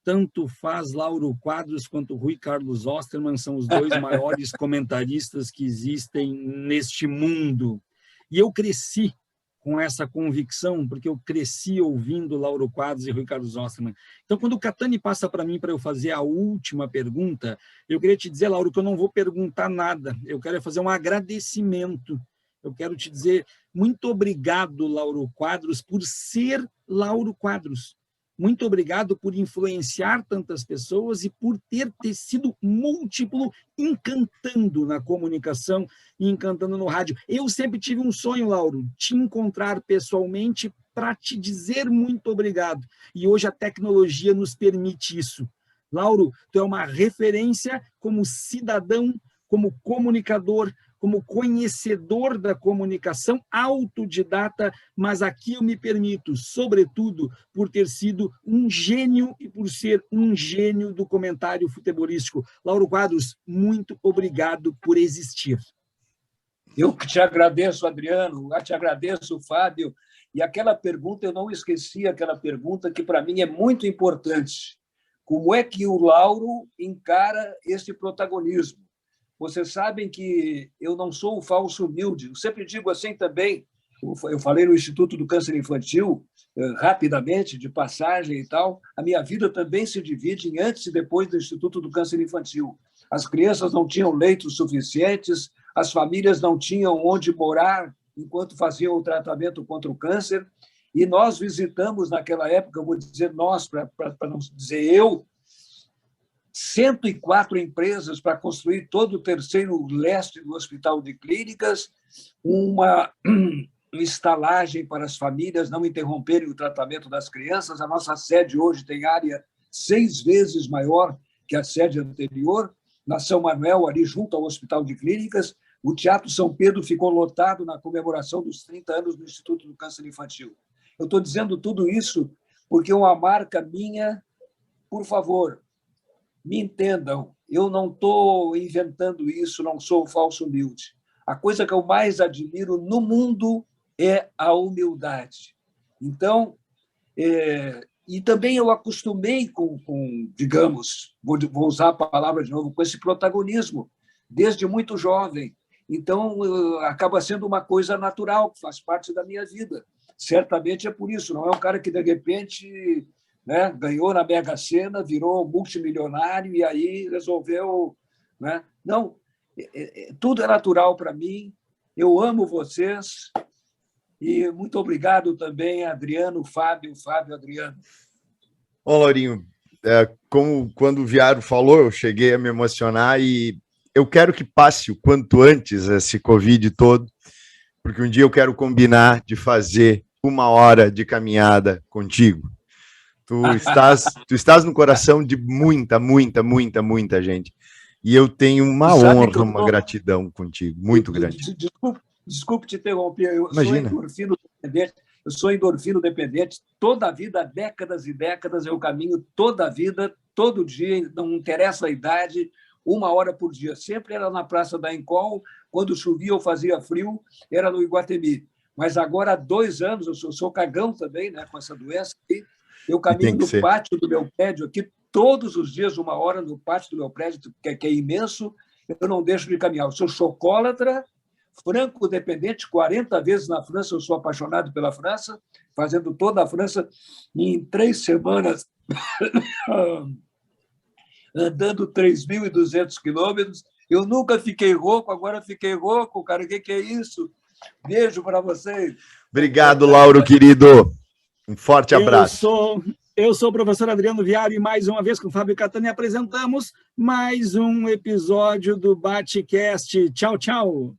Speaker 1: tanto faz Lauro Quadros quanto Rui Carlos Osterman, são os dois maiores comentaristas que existem neste mundo. E eu cresci com essa convicção, porque eu cresci ouvindo Lauro Quadros e Rui Carlos Osterman. Então, quando o Catani passa para mim para eu fazer a última pergunta, eu queria te dizer, Lauro, que eu não vou perguntar nada, eu quero fazer um agradecimento. Eu quero te dizer muito obrigado, Lauro Quadros, por ser Lauro Quadros. Muito obrigado por influenciar tantas pessoas e por ter sido múltiplo, encantando na comunicação e encantando no rádio. Eu sempre tive um sonho, Lauro, te encontrar pessoalmente para te dizer muito obrigado. E hoje a tecnologia nos permite isso. Lauro, tu é uma referência como cidadão, como comunicador, como conhecedor da comunicação, autodidata, mas aqui eu me permito, sobretudo, por ter sido um gênio e por ser um gênio do comentário futebolístico. Lauro Quadros, muito obrigado por existir.
Speaker 3: Eu que te agradeço, Adriano, eu te agradeço, Fábio. E aquela pergunta, eu não esqueci aquela pergunta que, para mim, é muito importante. Como é que o Lauro encara esse protagonismo? Vocês sabem que eu não sou o falso humilde. Eu sempre digo assim também. Eu falei no Instituto do Câncer Infantil, rapidamente, de passagem e tal. A minha vida também se divide em antes e depois do Instituto do Câncer Infantil. As crianças não tinham leitos suficientes, as famílias não tinham onde morar enquanto faziam o tratamento contra o câncer. E nós visitamos, naquela época, eu vou dizer nós, para não dizer eu, 104 empresas para construir todo o terceiro leste do Hospital de Clínicas, uma estalagem para as famílias não interromperem o tratamento das crianças. A nossa sede hoje tem área 6 vezes maior que a sede anterior, na São Manuel, ali junto ao Hospital de Clínicas. O Teatro São Pedro ficou lotado na comemoração dos 30 anos do Instituto do Câncer Infantil. Eu estou dizendo tudo isso porque uma marca minha, por favor, me entendam, eu não estou inventando isso, não sou falso humilde. A coisa que eu mais admiro no mundo é a humildade. Então, e também eu acostumei com digamos, vou usar a palavra de novo, com esse protagonismo, desde muito jovem. Então, acaba sendo uma coisa natural, que faz parte da minha vida. Certamente é por isso, não é um cara que, de repente, né, ganhou na Mega Sena, virou multimilionário e aí resolveu... Né? Não, tudo é natural para mim, eu amo vocês e muito obrigado também, Adriano, Fábio, Adriano.
Speaker 2: Bom, Laurinho, como quando o Viaro falou, eu cheguei a me emocionar e eu quero que passe o quanto antes esse Covid todo, porque um dia eu quero combinar de fazer 1 hora de caminhada contigo. Tu estás no coração de muita gente. E eu tenho uma honra, uma gratidão contigo, muito grande.
Speaker 3: Desculpe te interromper,
Speaker 2: Imagina.
Speaker 3: Eu sou endorfino dependente, toda a vida, décadas e décadas, eu caminho toda a vida, todo dia, não interessa a idade, 1 hora por dia. Sempre era na Praça da Encol, quando chovia ou fazia frio, era no Iguatemi. Mas agora há 2 anos, eu sou cagão também, né, com essa doença aqui, eu caminho no pátio do meu prédio aqui, todos os dias, 1 hora no pátio do meu prédio, que é imenso, eu não deixo de caminhar. Eu sou chocólatra, franco-dependente, 40 vezes na França, eu sou apaixonado pela França, fazendo toda a França, e em 3 semanas, andando 3.200 quilômetros. Eu nunca fiquei rouco, agora fiquei rouco, cara, o que é isso? Beijo para vocês.
Speaker 2: Obrigado, Lauro, querido. Um forte abraço.
Speaker 1: Eu sou o professor Adriano Viário e mais uma vez com o Fábio Catani apresentamos mais um episódio do BateCast. Tchau, tchau.